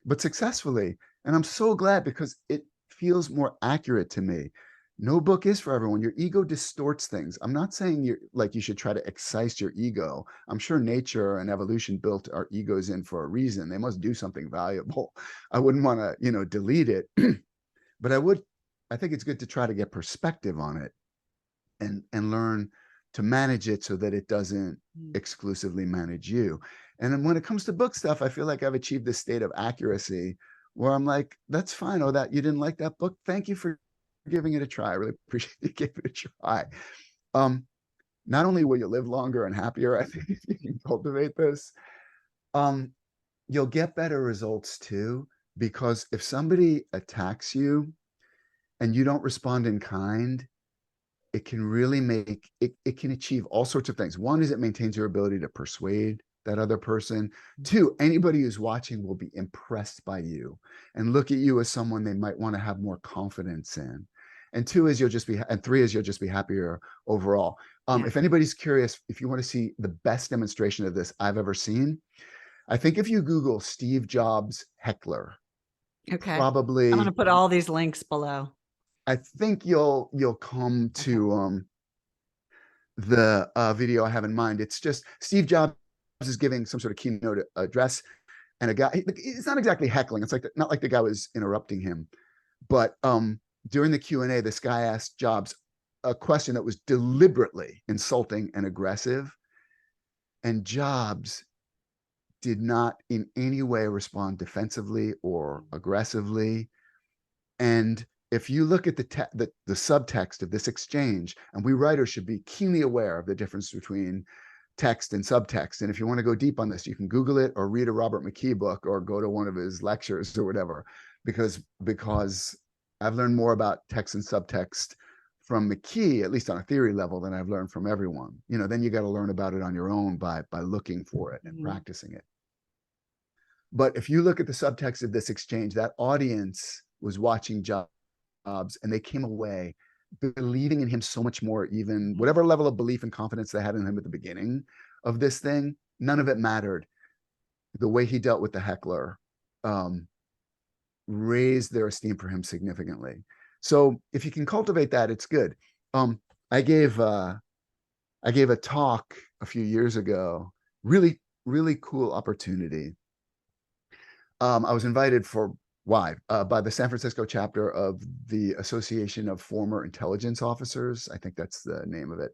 but successfully. And I'm so glad because it feels more accurate to me. No book is for everyone. Your ego distorts things. I'm not saying you should try to excise your ego. I'm sure nature and evolution built our egos in for a reason. They must do something valuable. I wouldn't want to, delete it, but I think it's good to try to get perspective on it and learn to manage it so that it doesn't exclusively manage you. And then when it comes to book stuff, I feel like I've achieved this state of accuracy where I'm like, that's fine. Oh, that you didn't like that book. Thank you for giving it a try. I really appreciate you giving it a try. Not only will you live longer and happier, I think if you can cultivate this, you'll get better results too. Because if somebody attacks you and you don't respond in kind, it can really make it can achieve all sorts of things. One is it maintains your ability to persuade that other person. Two, anybody who's watching will be impressed by you and look at you as someone they might want to have more confidence in. And three is you'll just be happier overall. Yeah. If anybody's curious, if you want to see the best demonstration of this I've ever seen, I think if you Google Steve Jobs heckler, Okay. probably I'm going to put all these links below. I think you'll come to the video I have in mind. It's just Steve Jobs is giving some sort of keynote address, and a guy. It's not exactly heckling. It's like not like the guy was interrupting him, but during the Q&A, this guy asked Jobs a question that was deliberately insulting and aggressive, and Jobs did not in any way respond defensively or aggressively. And if you look at the subtext of this exchange, and we writers should be keenly aware of the difference between text and subtext. And if you want to go deep on this, you can Google it or read a Robert McKee book or go to one of his lectures or whatever, because I've learned more about text and subtext from McKee, at least on a theory level, than I've learned from everyone. Then you got to learn about it on your own by looking for it and practicing it. But if you look at the subtext of this exchange, that audience was watching Jobs, and they came away believing in him so much more. Even whatever level of belief and confidence they had in him at the beginning of this thing, none of it mattered. The way he dealt with the heckler raised their esteem for him significantly. So if you can cultivate that, it's good. I gave a talk a few years ago, really, really cool opportunity. I was invited by the San Francisco chapter of the Association of Former Intelligence Officers. I think that's the name of it,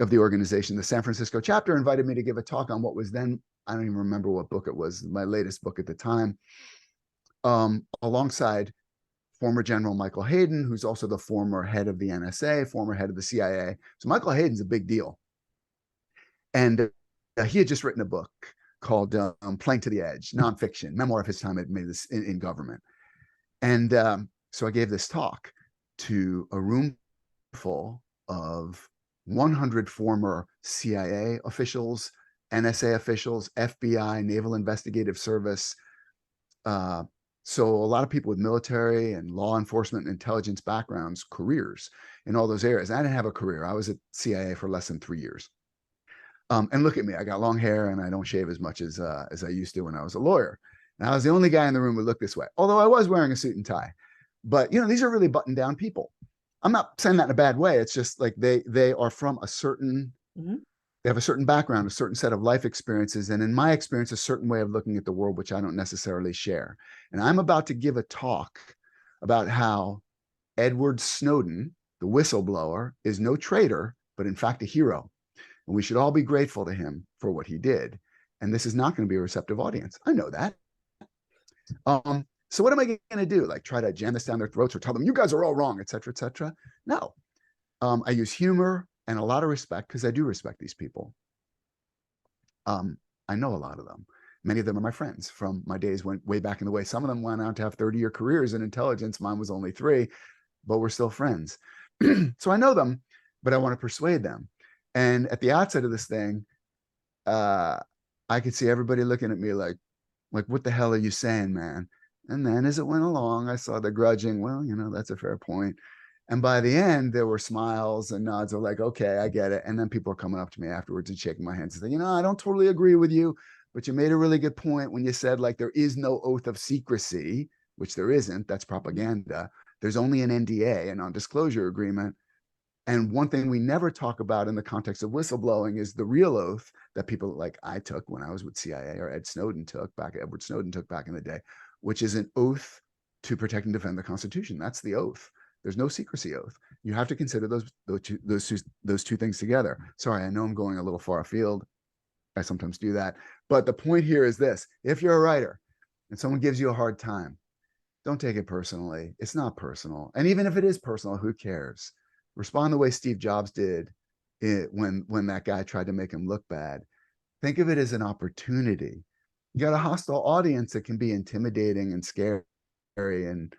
of the organization. The San Francisco chapter invited me to give a talk on what was then, I don't even remember what book it was, my latest book at the time, alongside former General Michael Hayden, who's also the former head of the NSA, former head of the CIA. So Michael Hayden's a big deal. And he had just written a book called Playing to the Edge, nonfiction, memoir of his time in government. And so I gave this talk to a room full of 100 former CIA officials, NSA officials, FBI, Naval Investigative Service. So a lot of people with military and law enforcement and intelligence backgrounds, careers in all those areas. I didn't have a career. I was at CIA for less than 3 years. And look at me, I got long hair and I don't shave as much as I used to when I was a lawyer. And I was the only guy in the room who looked this way, although I was wearing a suit and tie. But these are really buttoned down people. I'm not saying that in a bad way. It's just like they are from a certain, they have a certain background, a certain set of life experiences. And in my experience, a certain way of looking at the world, which I don't necessarily share. And I'm about to give a talk about how Edward Snowden, the whistleblower, is no traitor, but in fact a hero. And we should all be grateful to him for what he did. And this is not going to be a receptive audience. I know that. So what am I going to do? Like try to jam this down their throats or tell them you guys are all wrong, et cetera, et cetera? No. I use humor and a lot of respect because I do respect these people. I know a lot of them. Many of them are my friends from my days way back in the way. Some of them went on to have 30-year careers in intelligence. Mine was only 3, but we're still friends. So I know them, but I want to persuade them. And at the outset of this thing, I could see everybody looking at me like, what the hell are you saying, man? And then as it went along, I saw the grudging, well, that's a fair point. And by the end, there were smiles and nods of like, okay, I get it. And then people are coming up to me afterwards and shaking my hands and saying, I don't totally agree with you, but you made a really good point when you said like there is no oath of secrecy, which there isn't. That's propaganda. there's only an NDA, a non-disclosure agreement. And one thing we never talk about in the context of whistleblowing is the real oath that people like I took when I was with CIA, or Edward Snowden took back in the day, which is an oath to protect and defend the Constitution. That's the oath. There's no secrecy oath. You have to consider those two things together. Sorry, I know I'm going a little far afield. I sometimes do that. But the point here is this: if you're a writer and someone gives you a hard time, don't take it personally. It's not personal. And even if it is personal, who cares? Respond the way Steve Jobs did when that guy tried to make him look bad. Think of it as an opportunity. You got a hostile audience that can be intimidating and scary, and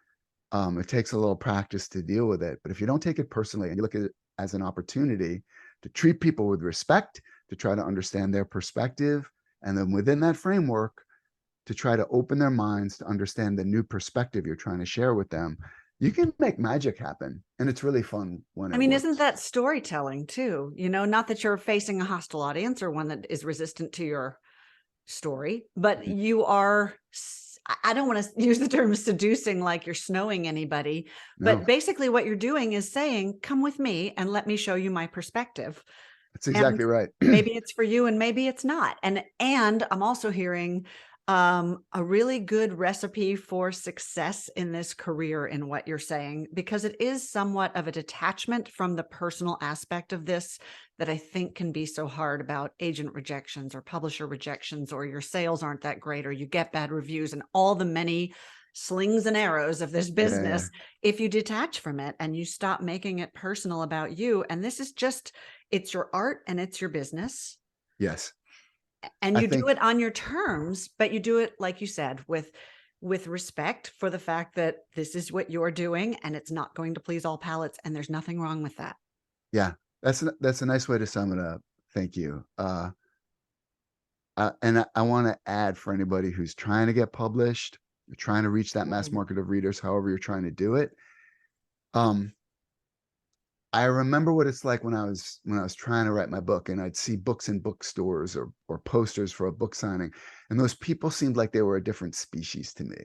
it takes a little practice to deal with it. But if you don't take it personally and you look at it as an opportunity to treat people with respect, to try to understand their perspective, and then within that framework, to try to open their minds to understand the new perspective you're trying to share with them, you can make magic happen. And it's really fun when I it mean, works. isn't that storytelling too? You know, not that you're facing a hostile audience or one that is resistant to your story, but you are, I don't want to use the term seducing like you're snowing anybody, No, but basically what you're doing is saying, come with me and let me show you my perspective. that's And exactly right. maybe it's for you and maybe it's not. And I'm also hearing a really good recipe for success in this career in what you're saying, because it is somewhat of a detachment from the personal aspect of this that I think can be so hard about agent rejections or publisher rejections, or your sales aren't that great, or you get bad reviews, and all the many slings and arrows of this business. Yeah. If you detach from it and you stop making it personal about you, and this is just, it's your art and it's your business, Yes. and I you do think, it on your terms, but you do it, like you said, with respect for the fact that this is what you're doing and it's not going to please all palates, and there's nothing wrong with that. yeah, that's a nice way to sum it up. Thank you. And I want to add, for anybody who's trying to get published, you're trying to reach that mass market of readers, however you're trying to do it. I remember what it's like when I was trying to write my book, and I'd see books in bookstores or posters for a book signing, and those people seemed like they were a different species to me.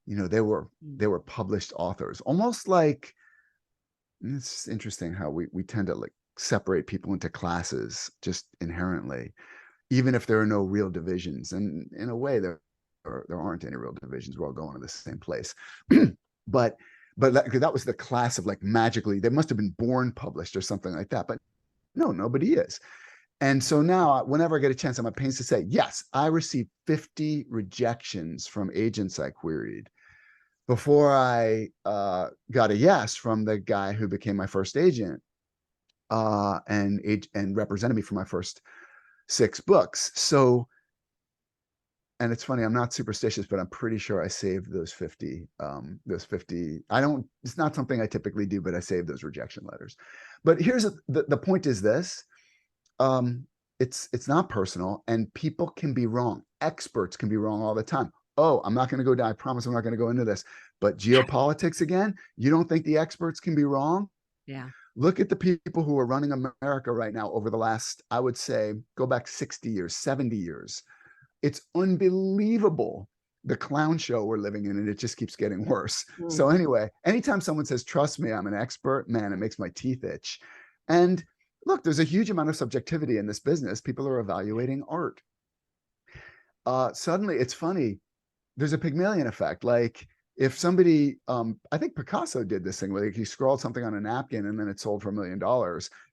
You know, they were published authors, almost like, it's interesting how we tend to like separate people into classes just inherently, even if there are no real divisions. And in a way, there aren't any real divisions. We're all going to the same place. but that was the class of like magically they must have been born published or something like that. But no, nobody is. And so now, whenever I get a chance, I'm at pains to say, yes, I received 50 rejections from agents I queried before I got a yes from the guy who became my first agent and represented me for my first 6 books. So, and it's funny, I'm not superstitious, but I'm pretty sure I saved those 50. It's not something I typically do, but I saved those rejection letters. But here's the point is this. It's not personal, and people can be wrong. Experts can be wrong all the time. Oh, I'm not going to go down. I promise I'm not going to go into this. But geopolitics again, you don't think the experts can be wrong? Yeah. Look at the people who are running America right now over the last, I would say, go back 60 years, 70 years. It's unbelievable the clown show we're living in, and it just keeps getting worse. So anyway, anytime someone says, trust me, I'm an expert, man, it makes my teeth itch. And look, there's a huge amount of subjectivity in this business. People are evaluating art. Suddenly, it's funny, there's a Pygmalion effect. Like if somebody, I think Picasso did this thing where he scrawled something on a napkin and then it sold for $1 million.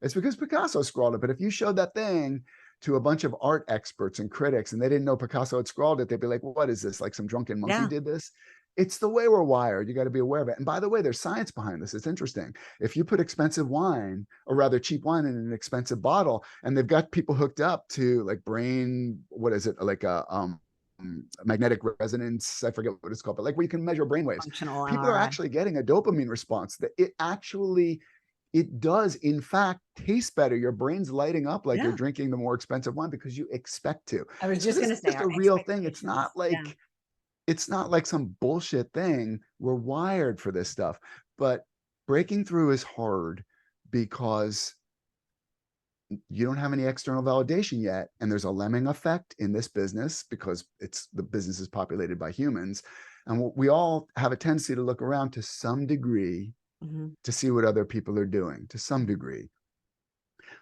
It's because Picasso scrawled it. But if you showed that thing to a bunch of art experts and critics and they didn't know Picasso had scrawled it, they'd be like, well, what is this? Like some drunken monkey did this? It's the way we're wired. You got to be aware of it. And by the way, there's science behind this. It's interesting. If you put expensive wine, or rather cheap wine, in an expensive bottle, and they've got people hooked up to like what is it? Like a magnetic resonance, I forget what it's called, but like where you can measure brainwaves. Functional People are MRI. actually getting a dopamine response that it does in fact taste better. Your brain's lighting up like you're drinking the more expensive wine because you expect to. I was So just this going to is say just our a real thing. expectations. It's not like some bullshit thing. We're wired for this stuff. But breaking through is hard because you don't have any external validation yet. And there's a lemming effect in this business because the business is populated by humans. And we all have a tendency to look around to some degree Mhm. to see what other people are doing, to some degree.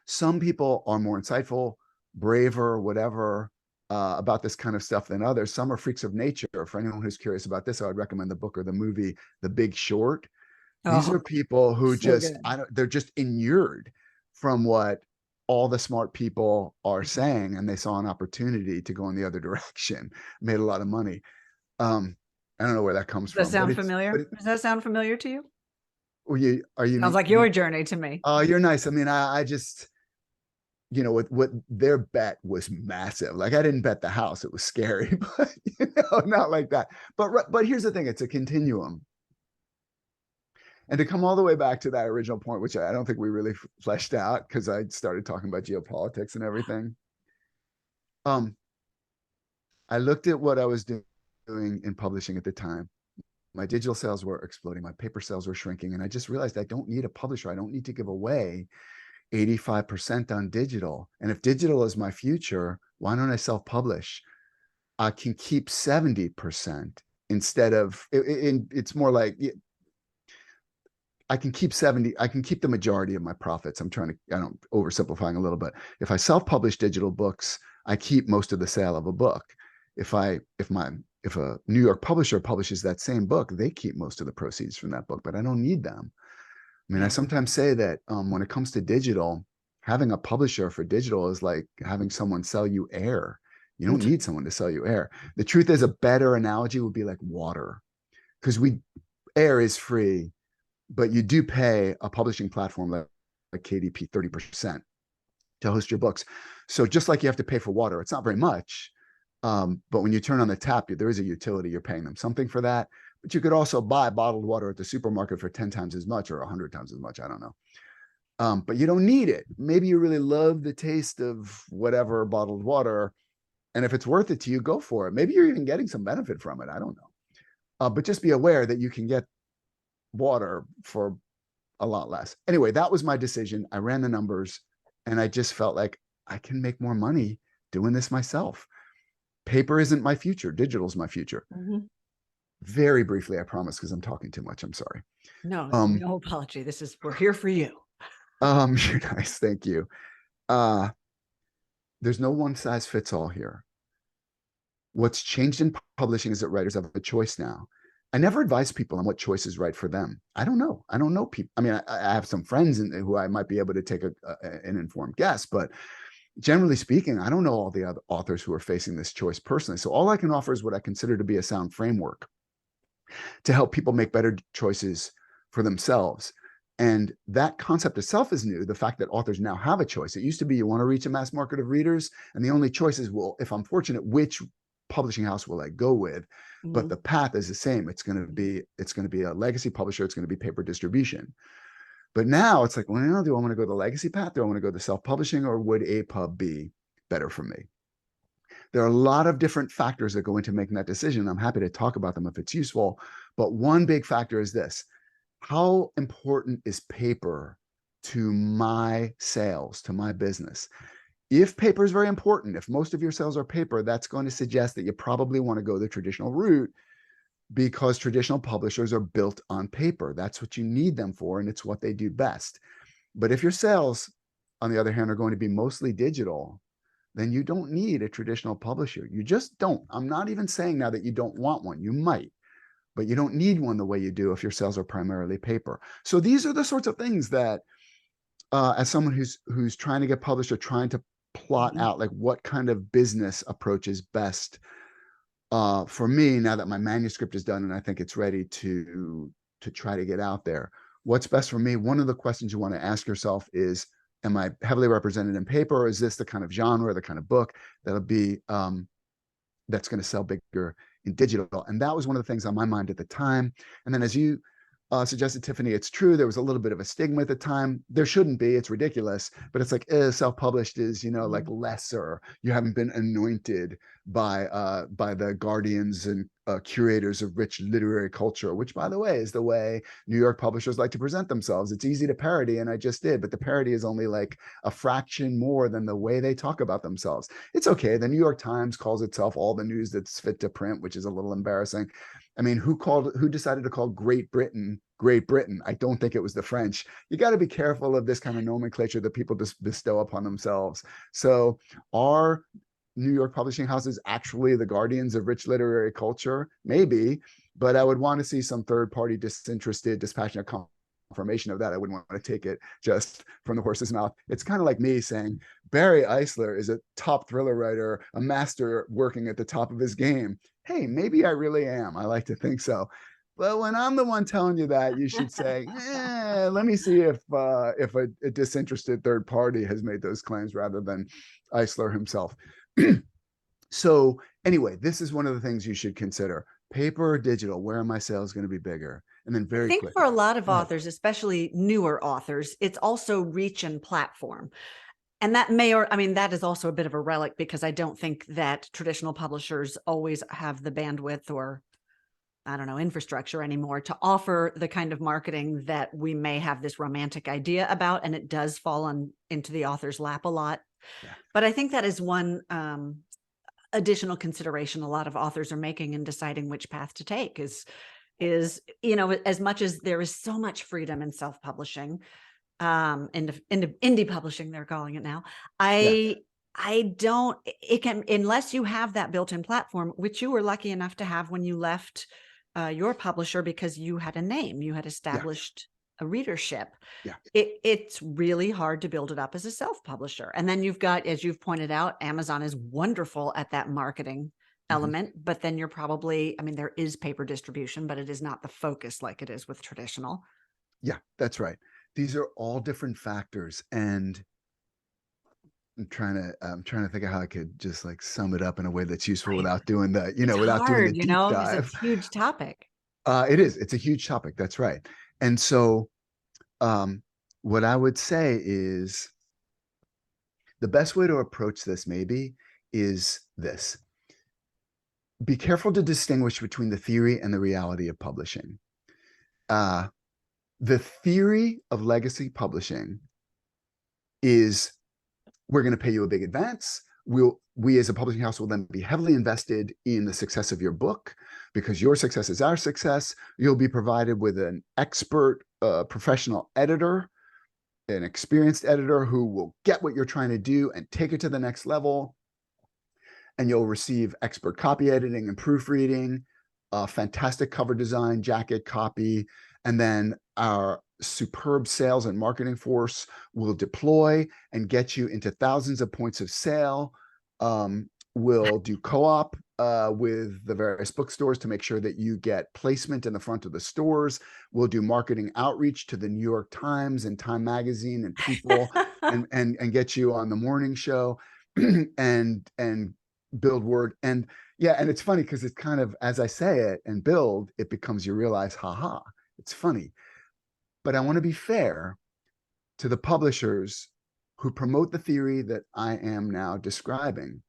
Some people are more insightful, braver, whatever, about this kind of stuff than others. Some are freaks of nature. For anyone who's curious about this, I would recommend the book or the movie The Big Short. These are Oh, people who so just, good. they're just inured from what all the smart people are Mhm. saying, and they saw an opportunity to go in the other direction, made a lot of money. Um, I don't know where that comes Does that from, but sound familiar? Does that sound familiar to you? are you Sounds mean, like your journey to me. oh, you're nice. I mean, I just, what their bet was massive. Like I didn't bet the house; it was scary, but not like that. But here's the thing: it's a continuum. And to come all the way back to that original point, which I don't think we really fleshed out because I started talking about geopolitics and everything. Um, I looked at what I was doing in publishing at the time. My digital sales were exploding, my paper sales were shrinking, and I just realized I don't need a publisher. I don't need to give away 85% on digital. And if digital is my future, why don't I self-publish? I can keep 70% instead of it's more like I can keep 70, I can keep the majority of my profits. I'm trying to, I don't oversimplifying a little bit. If I self-publish digital books, I keep most of the sale of a book. If a New York publisher publishes that same book, they keep most of the proceeds from that book, but I don't need them. I mean, I Yeah. sometimes say that when it comes to digital, having a publisher for digital is like having someone sell you air. You don't need someone to sell you air. The truth is, a better analogy would be like water, because air is free, but you do pay a publishing platform like KDP 30% to host your books. So just like you have to pay for water, it's not very much. But when you turn on the tap, there is a utility. You're paying them something for that. But you could also buy bottled water at the supermarket for 10 times as much or 100 times as much. I don't know. But you don't need it. Maybe you really love the taste of whatever bottled water. And if it's worth it to you, go for it. Maybe you're even getting some benefit from it. I don't know. But just be aware that you can get water for a lot less. Anyway, that was my decision. I ran the numbers and I just felt like I can make more money doing this myself. Paper isn't my future. Digital's my future. Mhm. Very briefly, I promise, because I'm talking too much. I'm sorry. No, Um, no apology. We're here for you. you're nice. Thank you. Uh, there's no one size fits all here. What's changed in publishing is that writers have a choice now. I never advise people on what choice is right for them. I don't know. I don't know people. I mean, I have some friends who I might be able to take an informed guess, but generally speaking, I don't know all the other authors who are facing this choice personally. So all I can offer is what I consider to be a sound framework to help people make better choices for themselves. And that concept itself is new. The fact that authors now have a choice. It used to be you want to reach a mass market of readers, and the only choice is, well, if I'm fortunate, which publishing house will I go with? But Mhm. the path is the same. It's going to be a legacy publisher. It's going to be paper distribution. But now it's like, well, do I want to go the legacy path? Do I want to go the self-publishing, or would a pub be better for me? There are a lot of different factors that go into making that decision. I'm happy to talk about them if it's useful. But one big factor is this: how important is paper to my sales, to my business? If paper is very important, if most of your sales are paper, that's going to suggest that you probably want to go the traditional route, because traditional publishers are built on paper. That's what you need them for, and it's what they do best. But if your sales, on the other hand, are going to be mostly digital, then you don't need a traditional publisher. You just don't. I'm not even saying now that you don't want one. You might, but you don't need one the way you do if your sales are primarily paper. So these are the sorts of things that, as someone who's trying to get published or trying to plot Mhm. out like what kind of business approach is best for me now that my manuscript is done and I think it's ready to try to get out there. What's best for me? One of the questions you want to ask yourself is, am I heavily represented in paper, or is this the kind of genre, the kind of book that'll be that's going to sell bigger in digital? And that was one of the things on my mind at the time. And then, as you suggested, Tiffany, it's true. There was a little bit of a stigma at the time. There shouldn't be. It's ridiculous. But it's like, self-published is, like Mhm. lesser. You haven't been anointed by the guardians and curators of rich literary culture, which, by the way, is the way New York publishers like to present themselves. It's easy to parody, and I just did, but the parody is only like a fraction more than the way they talk about themselves. It's okay. The New York Times calls itself all the news that's fit to print, which is a little embarrassing. I mean, who decided to call Great Britain Great Britain? I don't think it was the French. You got to be careful of this kind of nomenclature that people just bestow upon themselves. So are New York publishing houses actually the guardians of rich literary culture? Maybe, but I would want to see some third party, disinterested, dispassionate confirmation of that. I wouldn't want to take it just from the horse's mouth. It's kind of like me saying Barry Eisler is a top thriller writer, a master working at the top of his game. Hey, maybe I really am. I like to think so. But when I'm the one telling you that, you should say, let me see if a disinterested third party has made those claims rather than Eisler himself. So anyway, this is one of the things you should consider. Paper or digital, where are my sales going to be bigger? And then I very think for quickly, a lot of authors, especially newer authors, it's also reach and platform. And that that is also a bit of a relic, because I don't think that traditional publishers always have the bandwidth or, I don't know, infrastructure anymore to offer the kind of marketing that we may have this romantic idea about. And it does fall into the author's lap a lot. yeah. But I think that is one additional consideration a lot of authors are making in deciding which path to take is, as much as there is so much freedom in self-publishing, indie publishing, they're calling it now. Yes. I don't, it can, unless you have that built-in platform, which you were lucky enough to have when you left your publisher, because you had a name, you had Yeah. established a readership. Yeah. It's really hard to build it up as a self-publisher. And then you've got, as you've pointed out, Amazon is wonderful at that marketing element, but then you're probably, there is paper distribution, but it is not the focus like it is with traditional. Yeah, that's right. These are all different factors, and I'm trying to think of how I could just like sum it up in a way that's useful without doing the, It's without doing the hard, deep because dive. it's a huge topic. It is. It's a huge topic. That's right. And so, what I would say is the best way to approach this maybe is this: be careful to distinguish between the theory and the reality of publishing. The theory of legacy publishing is we're going to pay you a big advance. We as a publishing house will then be heavily invested in the success of your book, because your success is our success. You'll be provided with an expert professional editor, an experienced editor who will get what you're trying to do and take it to the next level. And you'll receive expert copy editing and proofreading, fantastic cover design, jacket copy, and then our superb sales and marketing force will deploy and get you into thousands of points of sale. We'll do co-op with the various bookstores to make sure that you get placement in the front of the stores. We'll do marketing outreach to the New York Times and Time Magazine and People and get you on the morning show and build word. And yeah, and it's funny because it's kind of, as I say it and build, it becomes, you realize, haha, it's funny. But I want to be fair to the publishers who promote the theory that I am now describing.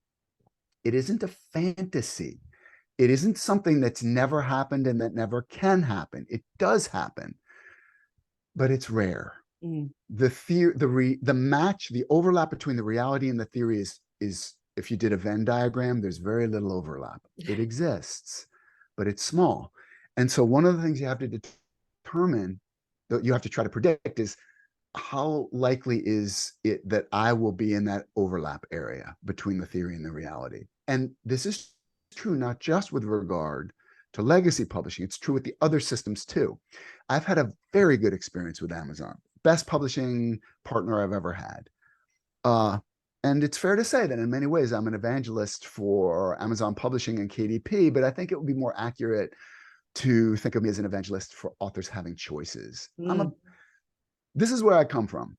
It isn't a fantasy. It isn't something that's never happened and that never can happen. It does happen, but it's rare. The theory, the match, the overlap between the reality and the theory is if you did a Venn diagram, there's very little overlap. It exists, but it's small. And so one of the things you have to determine, that you have to try to predict, is how likely is it that I will be in that overlap area between the theory and the reality. And this is true not just with regard to legacy publishing, it's true with the other systems too. I've had a very good experience with Amazon, best publishing partner I've ever had. And it's fair to say that in many ways, I'm an evangelist for Amazon Publishing and KDP, but I think it would be more accurate to think of me as an evangelist for authors having choices. This is where I come from.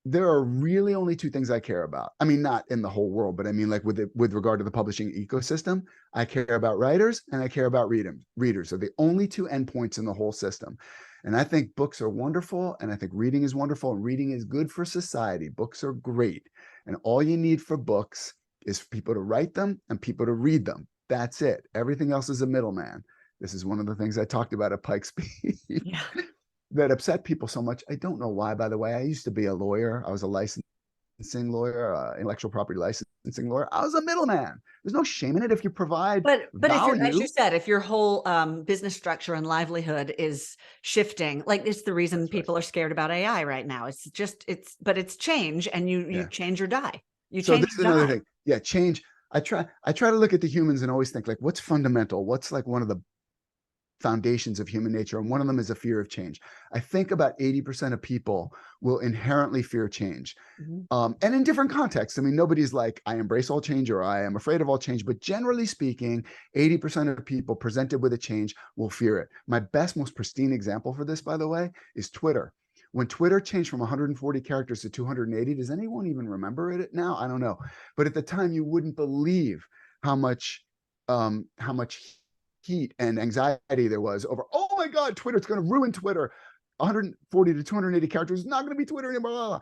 There are really only two things I care about. I mean, not in the whole world, but I mean, like with regard to the publishing ecosystem, I care about writers and I care about readers. Are the only two endpoints in the whole system. And I think books are wonderful, and I think reading is wonderful, and reading is good for society. Books are great. And all you need for books is for people to write them and people to read them. That's it. Everything else is a middleman. This is one of the things I talked about at Pike's Peak. That upset people so much. I don't know why, by the way. I used to be a lawyer. I was a licensed lawyer, intellectual property licensing lawyer. I was a middleman. There's no shame in it if you provide But if you're, as value. you said, if your whole business structure and livelihood is shifting, like it's the reason That's right. people are scared about AI right now. It's just but it's change, and you Yeah. change your die. You So change this is your another die. thing. Yeah, change. I try to look at the humans and always think like, what's fundamental? What's like one of the foundations of human nature, and one of them is a fear of change. I think about 80% of people will inherently fear change. Mhm. And in different contexts. I mean, nobody's like, I embrace all change or I am afraid of all change. But generally speaking, 80% of people presented with a change will fear it. My best, most pristine example for this, by the way, is Twitter. When Twitter changed from 140 characters to 280, does anyone even remember it now? I don't know. But at the time, you wouldn't believe how much heat and anxiety there was over, oh my God, Twitter, it's going to ruin Twitter. 140 to 280 characters is not going to be Twitter anymore.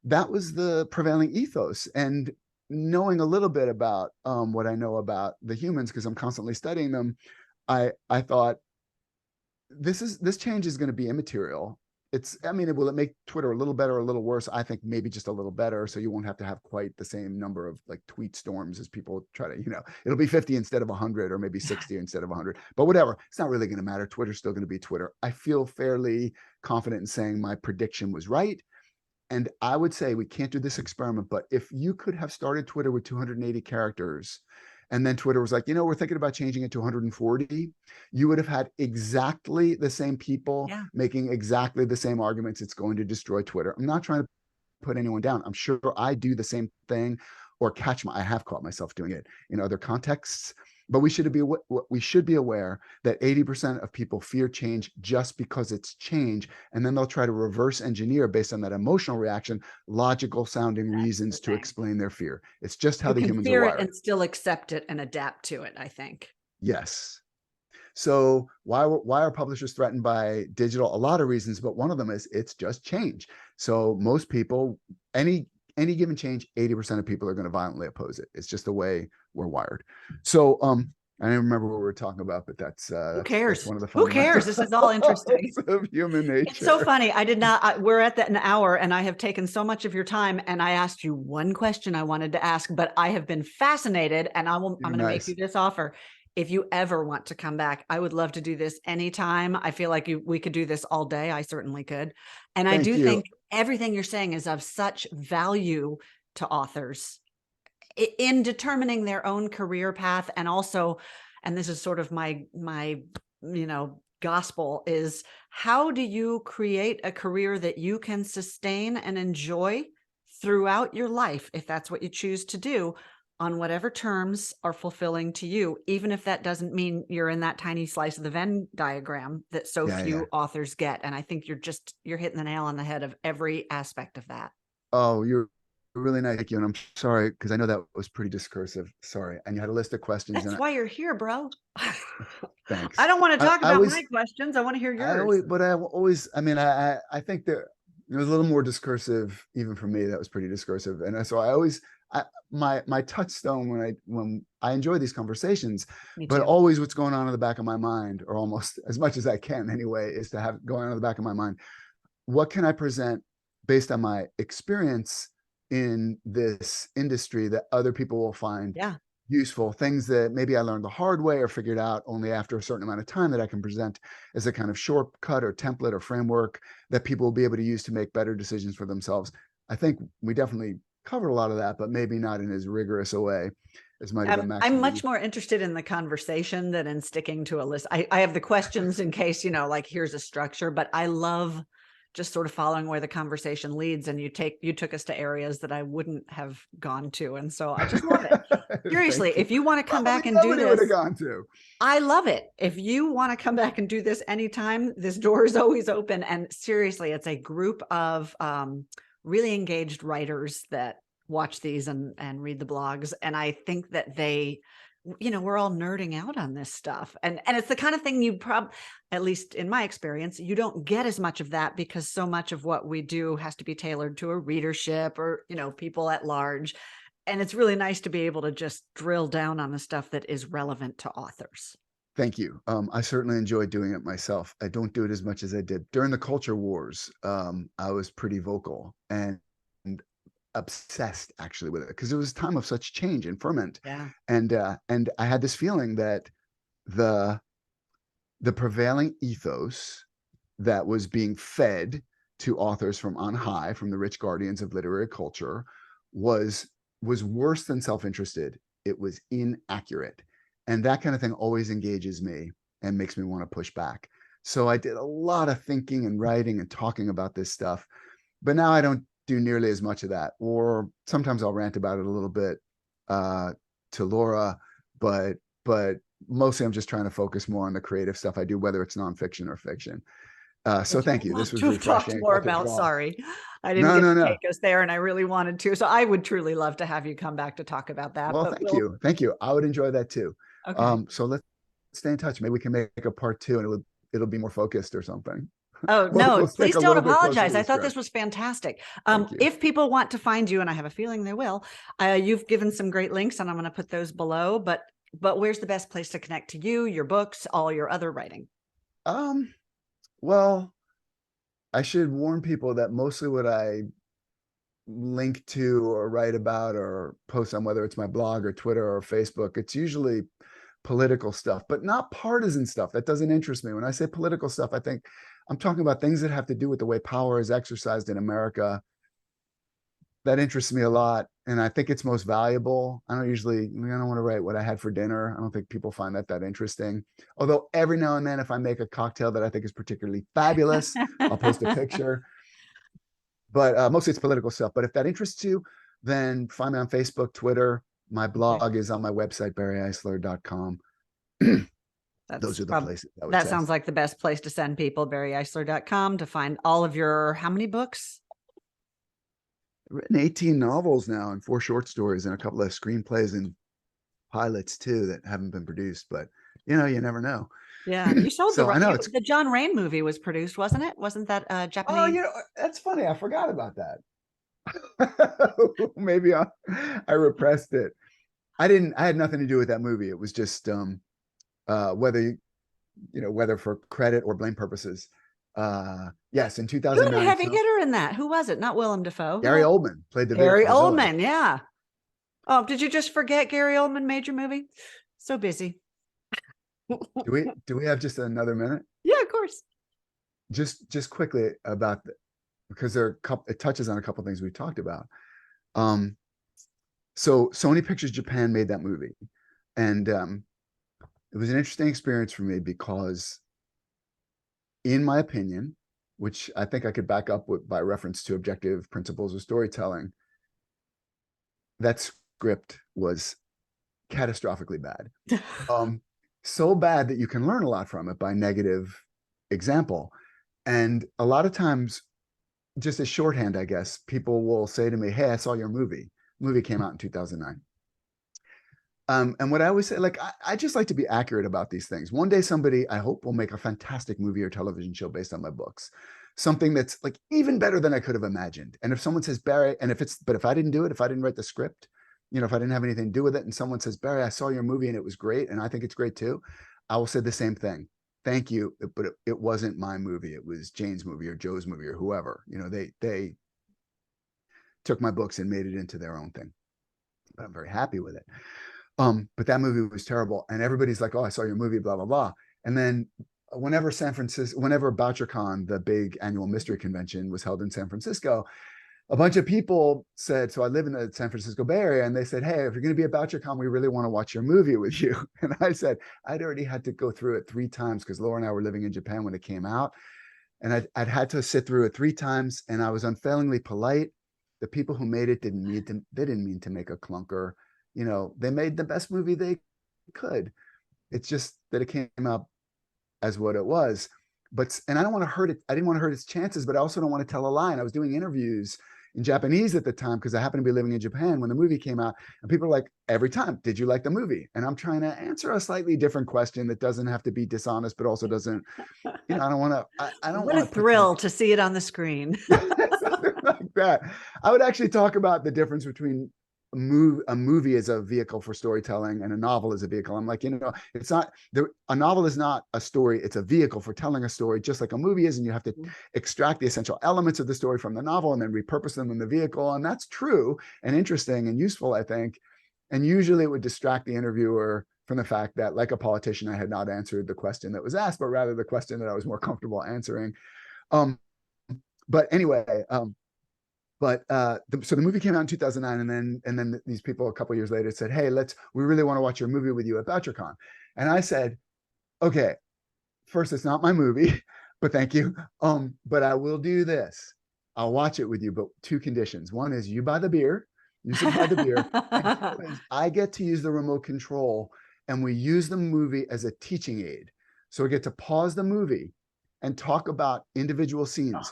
That was the prevailing ethos. And knowing a little bit about what I know about the humans, because I'm constantly studying them, I thought this change is going to be immaterial. I mean, will it make Twitter a little better or a little worse? I think maybe just a little better. So you won't have to have quite the same number of like tweet storms as people try to, it'll be 50 instead of 100, or maybe 60 instead of 100, but whatever. It's not really going to matter. Twitter's still going to be Twitter. I feel fairly confident in saying my prediction was right. And I would say we can't do this experiment, but if you could have started Twitter with 280 characters, and then Twitter was like, we're thinking about changing it to 140, you would have had exactly the same people Yeah. making exactly the same arguments. It's going to destroy Twitter. I'm not trying to put anyone down. I'm sure I do the same thing, or I have caught myself doing it in other contexts. But we should be aware that 80% of people fear change just because it's change, and then they'll try to reverse engineer based on that emotional reaction, logical sounding That's the reasons to thing. explain their fear. It's just how You the can humans are fear it wired. and still accept it and adapt to it, I think. Yes. So why are publishers threatened by digital? A lot of reasons, but one of them is it's just change. So most people, any given change, 80% of people are going to violently oppose it. It's just the way we're wired. So I don't remember what we were talking about, but that's Who that's cares? one of the Who fundamental cares? This is all interesting. of human It's so nature. funny. We're at an hour, and I have taken so much of your time, and I asked you one question I wanted to ask, but I have been fascinated, and I'm You're going to make you nice. this offer. If you ever want to come back, I would love to do this anytime. I feel like we could do this all day. I certainly could. And I Thank do you. think everything you're saying is of such value to authors in determining their own career path. And also, and this is sort of my gospel, is how do you create a career that you can sustain and enjoy throughout your life, if that's what you choose to do, on whatever terms are fulfilling to you, even if that doesn't mean you're in that tiny slice of the Venn diagram that so Yeah, yeah. few authors get. And I think you're hitting the nail on the head of every aspect of that. Oh, you're really nice. Thank you. And I'm sorry, because I know that was pretty discursive. Sorry. And you had a list of questions, That's and why you're here, bro. I thanks. don't want to I, talk I about my was questions. I want to hear I yours. always, but I always, I mean, I think that it was a little more discursive, even for me. That was pretty discursive, and so I always, my touchstone when I enjoy these conversations, Me but too. always what's going on in the back of my mind, or almost as much as I can anyway, is to have going on in the back of my mind. What can I present based on my experience in this industry that other people will find Yeah. useful, things that maybe I learned the hard way or figured out only after a certain amount of time, that I can present as a kind of shortcut or template or framework that people will be able to use to make better decisions for themselves. I think we definitely covered a lot of that, but maybe not in as rigorous a way as might have been I'm maximally much useful. more interested in the conversation than in sticking to a list. I have the questions in case, like here's a structure, but I love just sort of following where the conversation leads. And you took us to areas that I wouldn't have gone to. And so I just love it. Seriously, Thank you. if you want to come Probably back and do nobody would have this, gone to. I love it. If you want to come back and do this anytime, this door is always open. And seriously, it's a group of really engaged writers that watch these and read the blogs. And I think that we're all nerding out on this stuff. And it's the kind of thing at least in my experience, you don't get as much of that, because so much of what we do has to be tailored to a readership or, people at large. And it's really nice to be able to just drill down on the stuff that is relevant to authors. Thank you. I certainly enjoy doing it myself. I don't do it as much as I did during the culture wars. I was pretty vocal, and obsessed actually with it because it was a time of such change and ferment. Yeah. And I had this feeling that the prevailing ethos that was being fed to authors from on high, from the rich guardians of literary culture, was worse than self-interested. It was inaccurate. And that kind of thing always engages me and makes me want to push back. So I did a lot of thinking and writing and talking about this stuff. But now I don't do nearly as much of that. Or sometimes I'll rant about it a little bit to Laura, but mostly I'm just trying to focus more on the creative stuff I do, whether it's nonfiction or fiction. So Which I thank would you. love This was to have talked refreshing. I more got to about. draw. Sorry, I didn't No, get no, to no. take us there, and I really wanted to. So I would truly love to have you come back to talk about that. Well, But thank you. Thank you. I would enjoy that too. okay. So let's stay in touch. Maybe we can make a part 2 and it'll be more focused or something. Oh, We'll, no, we'll stick please a don't little bit closer to apologize. I the thought this script. was fantastic. Thank you. If people want to find you, and I have a feeling they will, you've given some great links, and I'm going to put those below. But where's the best place to connect to you, your books, all your other writing? Well, I should warn people that mostly what I link to or write about or post on, whether it's my blog or Twitter or Facebook, it's usually political stuff, but not partisan stuff. That doesn't interest me. When I say political stuff, I think I'm talking about things that have to do with the way power is exercised in America. That interests me a lot. And I think it's most valuable. I don't want to write what I had for dinner. I don't think people find that interesting. Although every now and then, if I make a cocktail that I think is particularly fabulous, I'll post a picture. But mostly it's political stuff. But if that interests you, then find me on Facebook, Twitter. My blog is on my website, barryeisler.com. Those are the places I would that say. sounds like the best place to send people, barryeisler.com, to find all of your, how many books? I've written 18 novels now and 4 short stories and a couple of screenplays and pilots too that haven't been produced, but you never know. Yeah, you sold So I know the John Rain movie was produced, wasn't it? Wasn't that Japanese? Oh, that's funny. I forgot about that. Maybe I repressed it. I had nothing to do with that movie. It was just whether for credit or blame purposes. Yes, in You had a 2009. heavy hitter in that. Who was it? Not Willem Dafoe. Gary Oldman played the Gary villain. Oldman, yeah. Oh, did you just forget Gary Oldman made your movie? So busy. Do we have just another minute? Yeah, of course. Just quickly about because it touches on a couple of things we talked about. So Sony Pictures Japan made that movie, and it was an interesting experience for me because, in my opinion, which I think I could back up by reference to objective principles of storytelling, that script was catastrophically bad. So bad that you can learn a lot from it by negative example. And a lot of times, just as shorthand, I guess, people will say to me, "Hey, I saw your movie." The movie came out in 2009. And what I always say, I just like to be accurate about these things. One day, somebody, I hope, will make a fantastic movie or television show based on my books, something that's even better than I could have imagined. And if someone says, Barry, but if I didn't do it, if I didn't write the script, if I didn't have anything to do with it, and someone says, Barry, I saw your movie and it was great, and I think it's great too, I will say the same thing. Thank you, but it wasn't my movie. It was Jane's movie or Joe's movie or whoever. They took my books and made it into their own thing. But I'm very happy with it. But that movie was terrible. And everybody's like, "Oh, I saw your movie, blah, blah, blah." And then whenever BoucherCon, the big annual mystery convention, was held in San Francisco, a bunch of people said, so I live in the San Francisco Bay Area, and they said, "Hey, if you're going to be at BoucherCon, we really want to watch your movie with you." And I said, I'd already had to go through it 3 times because Laura and I were living in Japan when it came out. And I'd had to sit through it 3 times, and I was unfailingly polite. The people who made it didn't mean to make a clunker. They made the best movie they could. It's just that it came out as what it was. And I don't want to hurt it. I didn't want to hurt its chances, but I also don't want to tell a lie. And I was doing interviews in Japanese at the time because I happened to be living in Japan when the movie came out. And people are like, every time, "Did you like the movie?" And I'm trying to answer a slightly different question that doesn't have to be dishonest, but also doesn't, I don't want to, I don't want to. What a thrill to see it on the screen. Something like that. I would actually talk about the difference between a movie is a vehicle for storytelling and a novel is a vehicle. I'm like, it's not a novel is not a story. It's a vehicle for telling a story, just like a movie is. And you have to extract the essential elements of the story from the novel and then repurpose them in the vehicle. And that's true and interesting and useful, I think. And usually it would distract the interviewer from the fact that, like a politician, I had not answered the question that was asked, but rather the question that I was more comfortable answering. But anyway, so the movie came out in 2009, and then these people a couple of years later said, "Hey, we really want to watch your movie with you at BoucherCon." And I said, "Okay, first, it's not my movie, but thank you. But I will do this. I'll watch it with you, but two conditions. One is you buy the beer, you supply the beer, and two is I get to use the remote control, and we use the movie as a teaching aid. So we get to pause the movie and talk about individual scenes."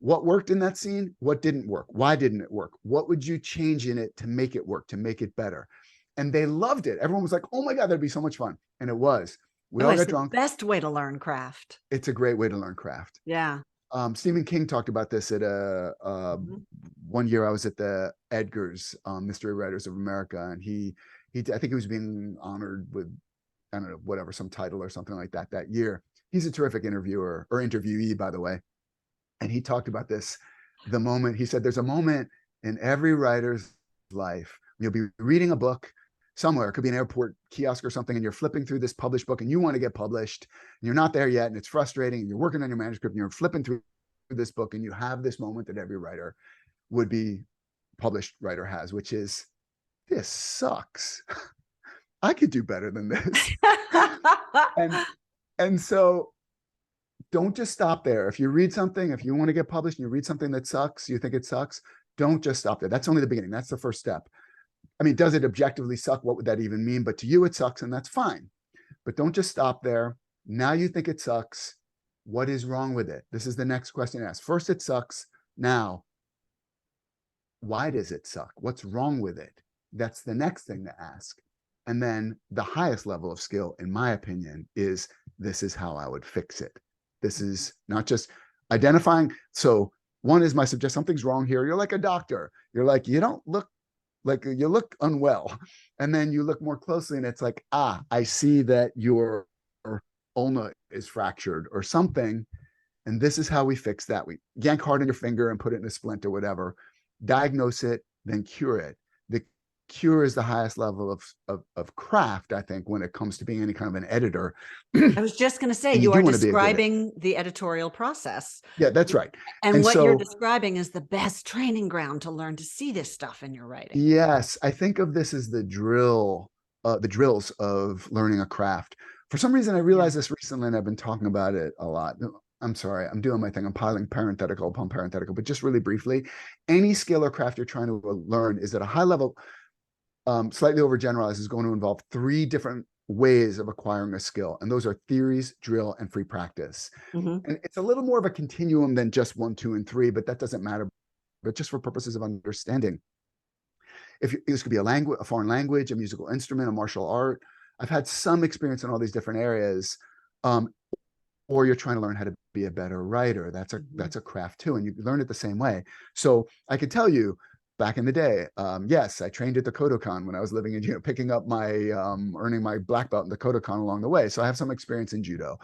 What worked in that scene? What didn't work? Why didn't it work? What would you change in it to make it work, to make it better? And they loved it. Everyone was like, "Oh my God, that'd be so much fun." And it was. We all It's got the drunk. best way to learn craft. It's a great way to learn craft. Yeah. Stephen King talked about this at one year I was at the Edgar's, Mystery Writers of America, and I think he was being honored with, I don't know, whatever, some title or something like that year. He's a terrific interviewer, or interviewee, by the way. And he talked about this, he said, there's a moment in every writer's life. You'll be reading a book somewhere, it could be an airport kiosk or something, and you're flipping through this published book and you want to get published and you're not there yet, and it's frustrating, and you're working on your manuscript and you're flipping through this book, and you have this moment that every writer would be published writer has, which is, this sucks. I could do better than this. and so don't just stop there. If you read something, if you want to get published and you read something that sucks, you think it sucks, don't just stop there. That's only the beginning. That's the first step. I mean, does it objectively suck? What would that even mean? But to you, it sucks, and that's fine. But don't just stop there. Now you think it sucks. What is wrong with it? This is the next question to ask. First, it sucks. Now, why does it suck? What's wrong with it? That's the next thing to ask. And then the highest level of skill, in my opinion, is this is how I would fix it. This is not just identifying. So one is my suggestion, something's wrong here. You're like a doctor. You're like, you don't look like, you look unwell. And then you look more closely and it's like, I see that your ulna is fractured or something. And this is how we fix that. We yank hard on your finger and put it in a splint or whatever, diagnose it, then cure it. The cure is the highest level of craft, I think, when it comes to being any kind of an editor. I was just going to say, you are describing the editorial process. Yeah, that's right. And what you're describing is the best training ground to learn to see this stuff in your writing. Yes, I think of this as the drills of learning a craft. For some reason, I realized this recently, and I've been talking about it a lot. I'm sorry, I'm doing my thing. I'm piling parenthetical upon parenthetical, but just really briefly, any skill or craft you're trying to learn is at a high level, slightly overgeneralized, is going to involve 3 different ways of acquiring a skill. And those are theories, drill, and free practice. And it's a little more of a continuum than just 1, 2, and 3, but that doesn't matter. But just for purposes of understanding, this could be a foreign language, a musical instrument, a martial art. I've had some experience in all these different areas. Or you're trying to learn how to be a better writer. That's a craft too, and you learn it the same way. So I could tell you, back in the day, yes, I trained at the Kodokan when I was living in, picking up my, earning my black belt in the Kodokan along the way. So I have some experience in judo.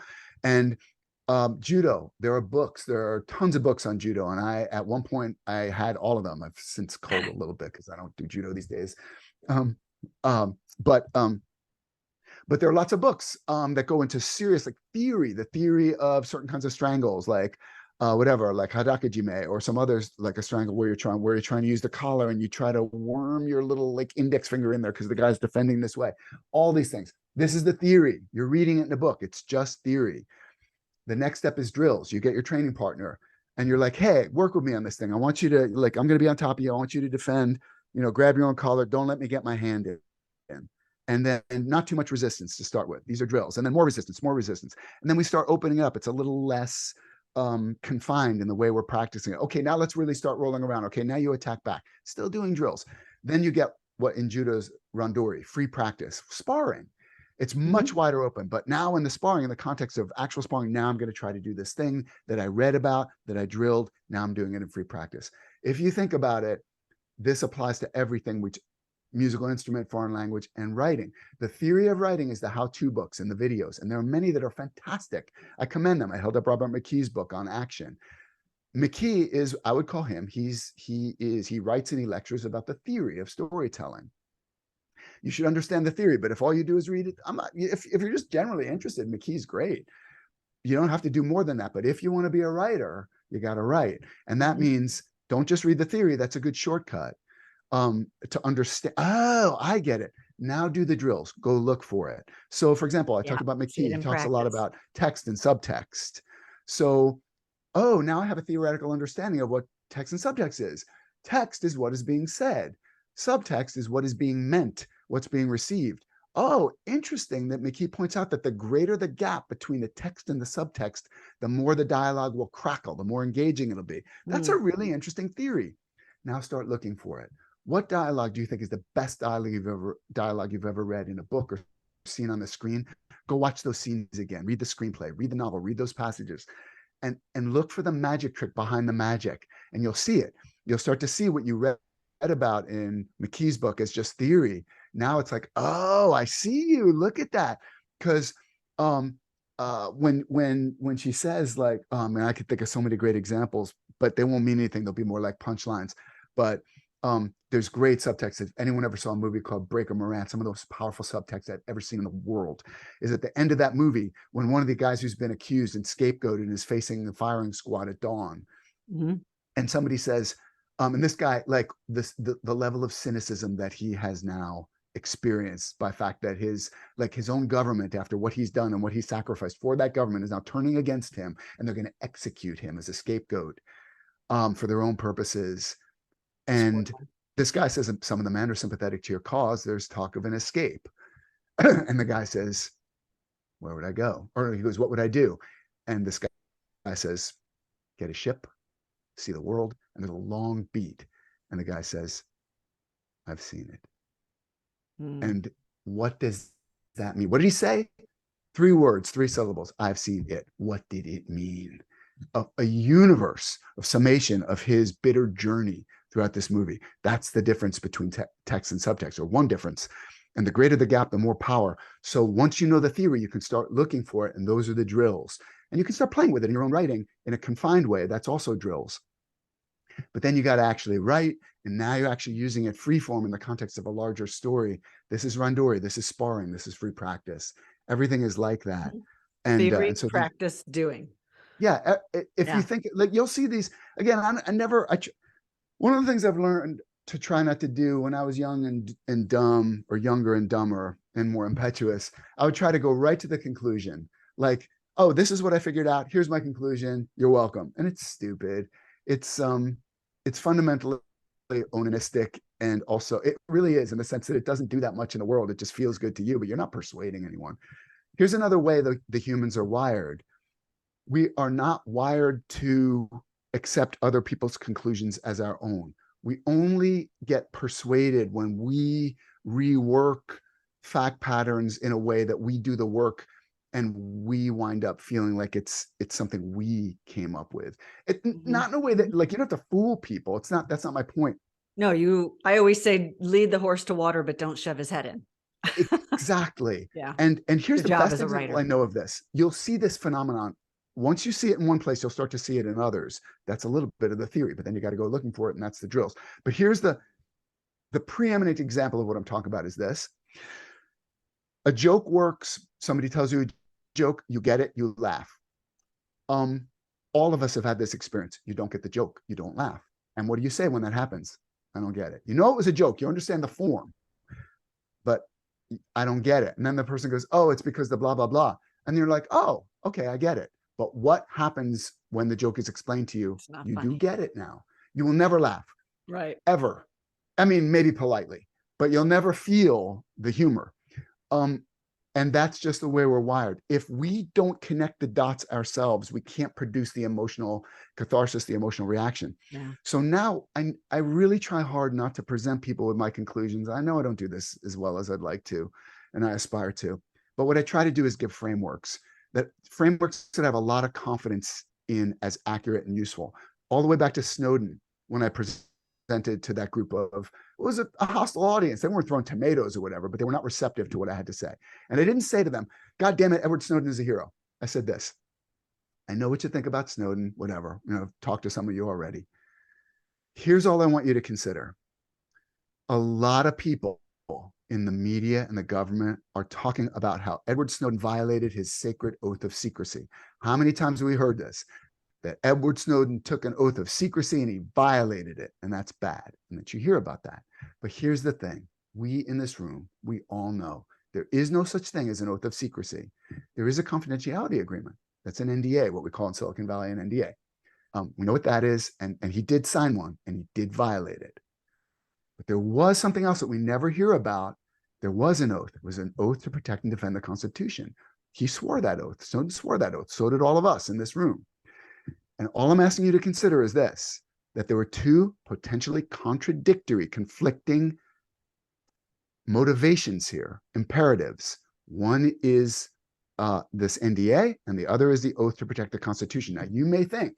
And judo, there are tons of books on judo. And at one point, I had all of them. I've since culled a little bit because I don't do judo these days. But there are lots of books that go into serious, like the theory of certain kinds of strangles, like whatever, like hadakajime, or some others, like a strangle where you're trying to use the collar and you try to worm your little like index finger in there because the guy's defending this way. All these things. This is the theory. You're reading it in a book. It's just theory. The next step is drills. You get your training partner and you're like, hey, work with me on this thing. I want you to, like, I'm going to be on top of you. I want you to defend, grab your own collar. Don't let me get my hand in. And then not too much resistance to start with. These are drills. And then more resistance. And then we start opening up. It's a little less confined in the way we're practicing it. Okay, now let's really start rolling around. Okay, now you attack back. Still doing drills. Then you get what in judo's randori, free practice, sparring. It's much wider open. But now in the sparring, in the context of actual sparring, now I'm going to try to do this thing that I read about, that I drilled. Now I'm doing it in free practice. If you think about it, this applies to everything musical instrument, foreign language, and writing. The theory of writing is the how-to books and the videos, and there are many that are fantastic. I commend them. I held up Robert McKee's book on action. McKee is, I would call him, he writes and he lectures about the theory of storytelling. You should understand the theory, but if all you do is read it, if you're just generally interested, McKee's great. You don't have to do more than that. But if you want to be a writer, you got to write. And that means don't just read the theory. That's a good shortcut to understand. Oh, I get it. Now do the drills. Go look for it. So, for example, I talked about McKee. He talks a lot about text and subtext. So, oh, now I have a theoretical understanding of what text and subtext is. Text is what is being said. Subtext is what is being meant, what's being received. Oh, interesting that McKee points out that the greater the gap between the text and the subtext, the more the dialogue will crackle, the more engaging it'll be. That's a really interesting theory. Now start looking for it. What dialogue do you think is the best dialogue you've ever read in a book or seen on the screen? Go watch those scenes again. Read the screenplay, read the novel, read those passages, and look for the magic trick behind the magic, and you'll see it. You'll start to see what you read about in McKee's book as just theory. Now it's like, oh, I see you. Look at that. Because when she says like, and I could think of so many great examples, but they won't mean anything. They'll be more like punchlines. But there's great subtext. If anyone ever saw a movie called Breaker Morant, some of the most powerful subtext I've ever seen in the world is at the end of that movie when one of the guys who's been accused and scapegoated is facing the firing squad at dawn. And somebody says, and this guy, like the level of cynicism that he has now experienced by fact that his own government, after what he's done and what he sacrificed for that government, is now turning against him, and they're going to execute him as a scapegoat for their own purposes. And this guy says, some of the men are sympathetic to your cause. There's talk of an escape. And the guy says, where would I go? Or he goes, what would I do? And this guy says, get a ship, see the world. And there's a long beat. And the guy says, I've seen it. And what does that mean? What did he say? 3 words, 3 syllables. I've seen it. What did it mean? A universe of summation of his bitter journey throughout this movie. That's the difference between text and subtext, or one difference. And the greater the gap, the more power. So once you know the theory, you can start looking for it. And those are the drills. And you can start playing with it in your own writing in a confined way. That's also drills. But then you got to actually write. And now you're actually using it free form in the context of a larger story. This is randori. This is sparring. This is free practice. Everything is like that. And so practice doing. Yeah. If you think, like, you'll see these again. One of the things I've learned to try not to do when I was young and dumb, or younger and dumber and more impetuous, I would try to go right to the conclusion. Like, oh, this is what I figured out. Here's my conclusion. You're welcome. And it's stupid. It's fundamentally onanistic, and also it really is, in the sense that it doesn't do that much in the world. It just feels good to you, but you're not persuading anyone. Here's another way that the humans are wired. We are not wired to accept other people's conclusions as our own. We only get persuaded when we rework fact patterns in a way that we do the work, and we wind up feeling like it's something we came up with. Not in a way that, like, you don't have to fool people. That's not my point. No, I always say, lead the horse to water, but don't shove his head in. Exactly. Yeah. And here's the best example I know of this. You'll see this phenomenon. Once you see it in one place, you'll start to see it in others. That's a little bit of the theory, but then you got to go looking for it, and that's the drills. But here's the preeminent example of what I'm talking about is this. A joke works. Somebody tells you a joke, you get it, you laugh. All of us have had this experience. You don't get the joke, you don't laugh. And what do you say when that happens? I don't get it. You know it was a joke, you understand the form, but I don't get it. And then the person goes, oh, it's because the blah, blah, blah. And you're like, oh, okay, I get it. But what happens when the joke is explained to you? You do get it now. You will never laugh. Right. Ever. I mean, maybe politely, but you'll never feel the humor. And that's just the way we're wired. If we don't connect the dots ourselves, we can't produce the emotional catharsis, the emotional reaction. Yeah. So now I really try hard not to present people with my conclusions. I know I don't do this as well as I'd like to, and I aspire to. But what I try to do is give frameworks that I have a lot of confidence in as accurate and useful. All the way back to Snowden, when I presented presented to that group of, it was a hostile audience. They weren't throwing tomatoes or whatever, but they were not receptive to what I had to say. And I didn't say to them, God damn it, Edward Snowden is a hero. I said this, I know what you think about Snowden, whatever, I've talked to some of you already. Here's all I want you to consider. A lot of people in the media and the government are talking about how Edward Snowden violated his sacred oath of secrecy. How many times have we heard this? That Edward Snowden took an oath of secrecy and he violated it, and that's bad, and that you hear about that. But here's the thing. We in this room, we all know there is no such thing as an oath of secrecy. There is a confidentiality agreement. That's an NDA, what we call in Silicon Valley an NDA. We know what that is, and he did sign one, and he did violate it. But there was something else that we never hear about. There was an oath. It was an oath to protect and defend the Constitution. He swore that oath. Snowden swore that oath. So did all of us in this room. And all I'm asking you to consider is this, that there were two potentially contradictory, conflicting motivations here, imperatives. One is this NDA, and the other is the oath to protect the Constitution. Now, you may think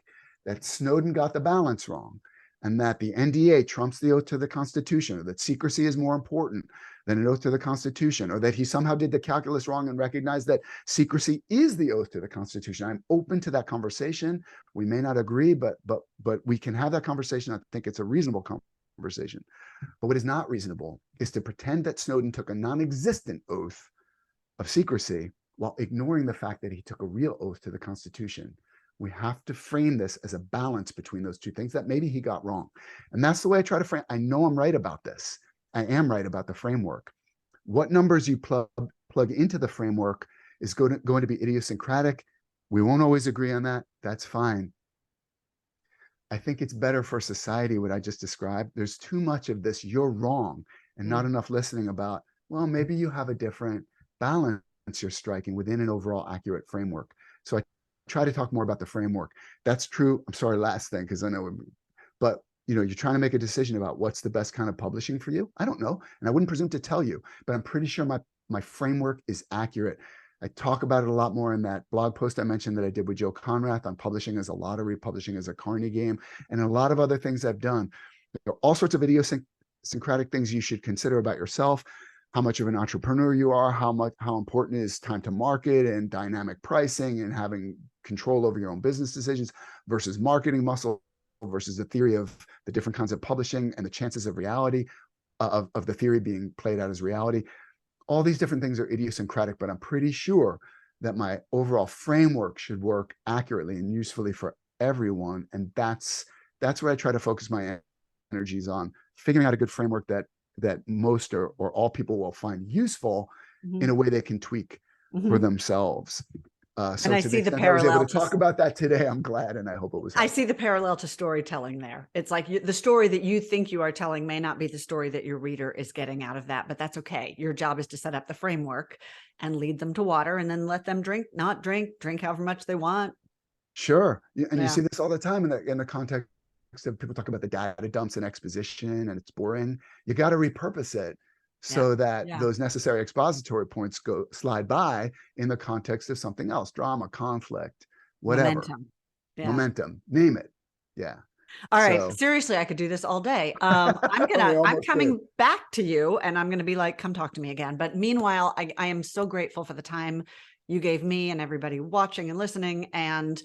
that Snowden got the balance wrong, and that the NDA trumps the oath to the Constitution, or that secrecy is more important than an oath to the Constitution, or that he somehow did the calculus wrong and recognized that secrecy is the oath to the Constitution. I'm open to that conversation. We may not agree, but we can have that conversation. I think it's a reasonable conversation. But what is not reasonable is to pretend that Snowden took a non-existent oath of secrecy while ignoring the fact that he took a real oath to the Constitution. We have to frame this as a balance between those two things that maybe he got wrong. And that's the way I try to frame. I know I'm right about this. I am right about the framework. What numbers you plug into the framework is going to be idiosyncratic. We won't always agree on that. That's fine. I think it's better for society, what I just described. There's too much of this, you're wrong, and not enough listening about, well, maybe you have a different balance you're striking within an overall accurate framework. So I try to talk more about the framework. That's true. I'm sorry, last thing, because I know, but you're trying to make a decision about what's the best kind of publishing for you. I don't know, and I wouldn't presume to tell you, but I'm pretty sure my framework is accurate. I talk about it a lot more in that blog post I mentioned that I did with Joe Conrath on publishing as a lottery, publishing as a carny game, and a lot of other things I've done. There are all sorts of idiosyncratic things you should consider about yourself, how much of an entrepreneur you are, how important is time to market and dynamic pricing and having control over your own business decisions versus marketing muscle versus the theory of the different kinds of publishing and the chances of reality of the theory being played out as reality. All these different things are idiosyncratic, but I'm pretty sure that my overall framework should work accurately and usefully for everyone. And that's where I try to focus my energies on, figuring out a good framework that most or all people will find useful in a way they can tweak for themselves. So and I to see the the extent I was able parallel to talk about that today, I'm glad, and I hope it was helpful. I see the parallel to storytelling there. It's like the story that you think you are telling may not be the story that your reader is getting out of that, but that's okay. Your job is to set up the framework and lead them to water, and then let them drink however much they want. Sure. And you see this all the time in the context of people talk about the data dumps and exposition, and it's boring. You got to repurpose it so that those necessary expository points slide by in the context of something else, drama, conflict, whatever. Momentum, name it. Yeah. All right. Seriously, I could do this all day. I'm coming back to you, and I'm going to be like, come talk to me again. But meanwhile, I am so grateful for the time you gave me and everybody watching and listening. And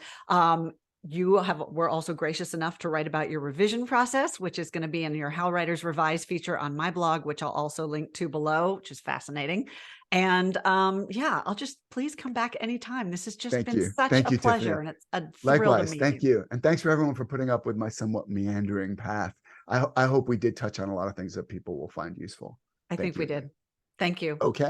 were also gracious enough to write about your revision process, which is going to be in your How Writers Revise feature on my blog, which I'll also link to below, which is fascinating. And I'll just please come back anytime. This has just been such a pleasure, and it's a thrill to meet you. Thank you. And thanks for everyone for putting up with my somewhat meandering path. I hope we did touch on a lot of things that people will find useful. I think we did. Thank you. Okay.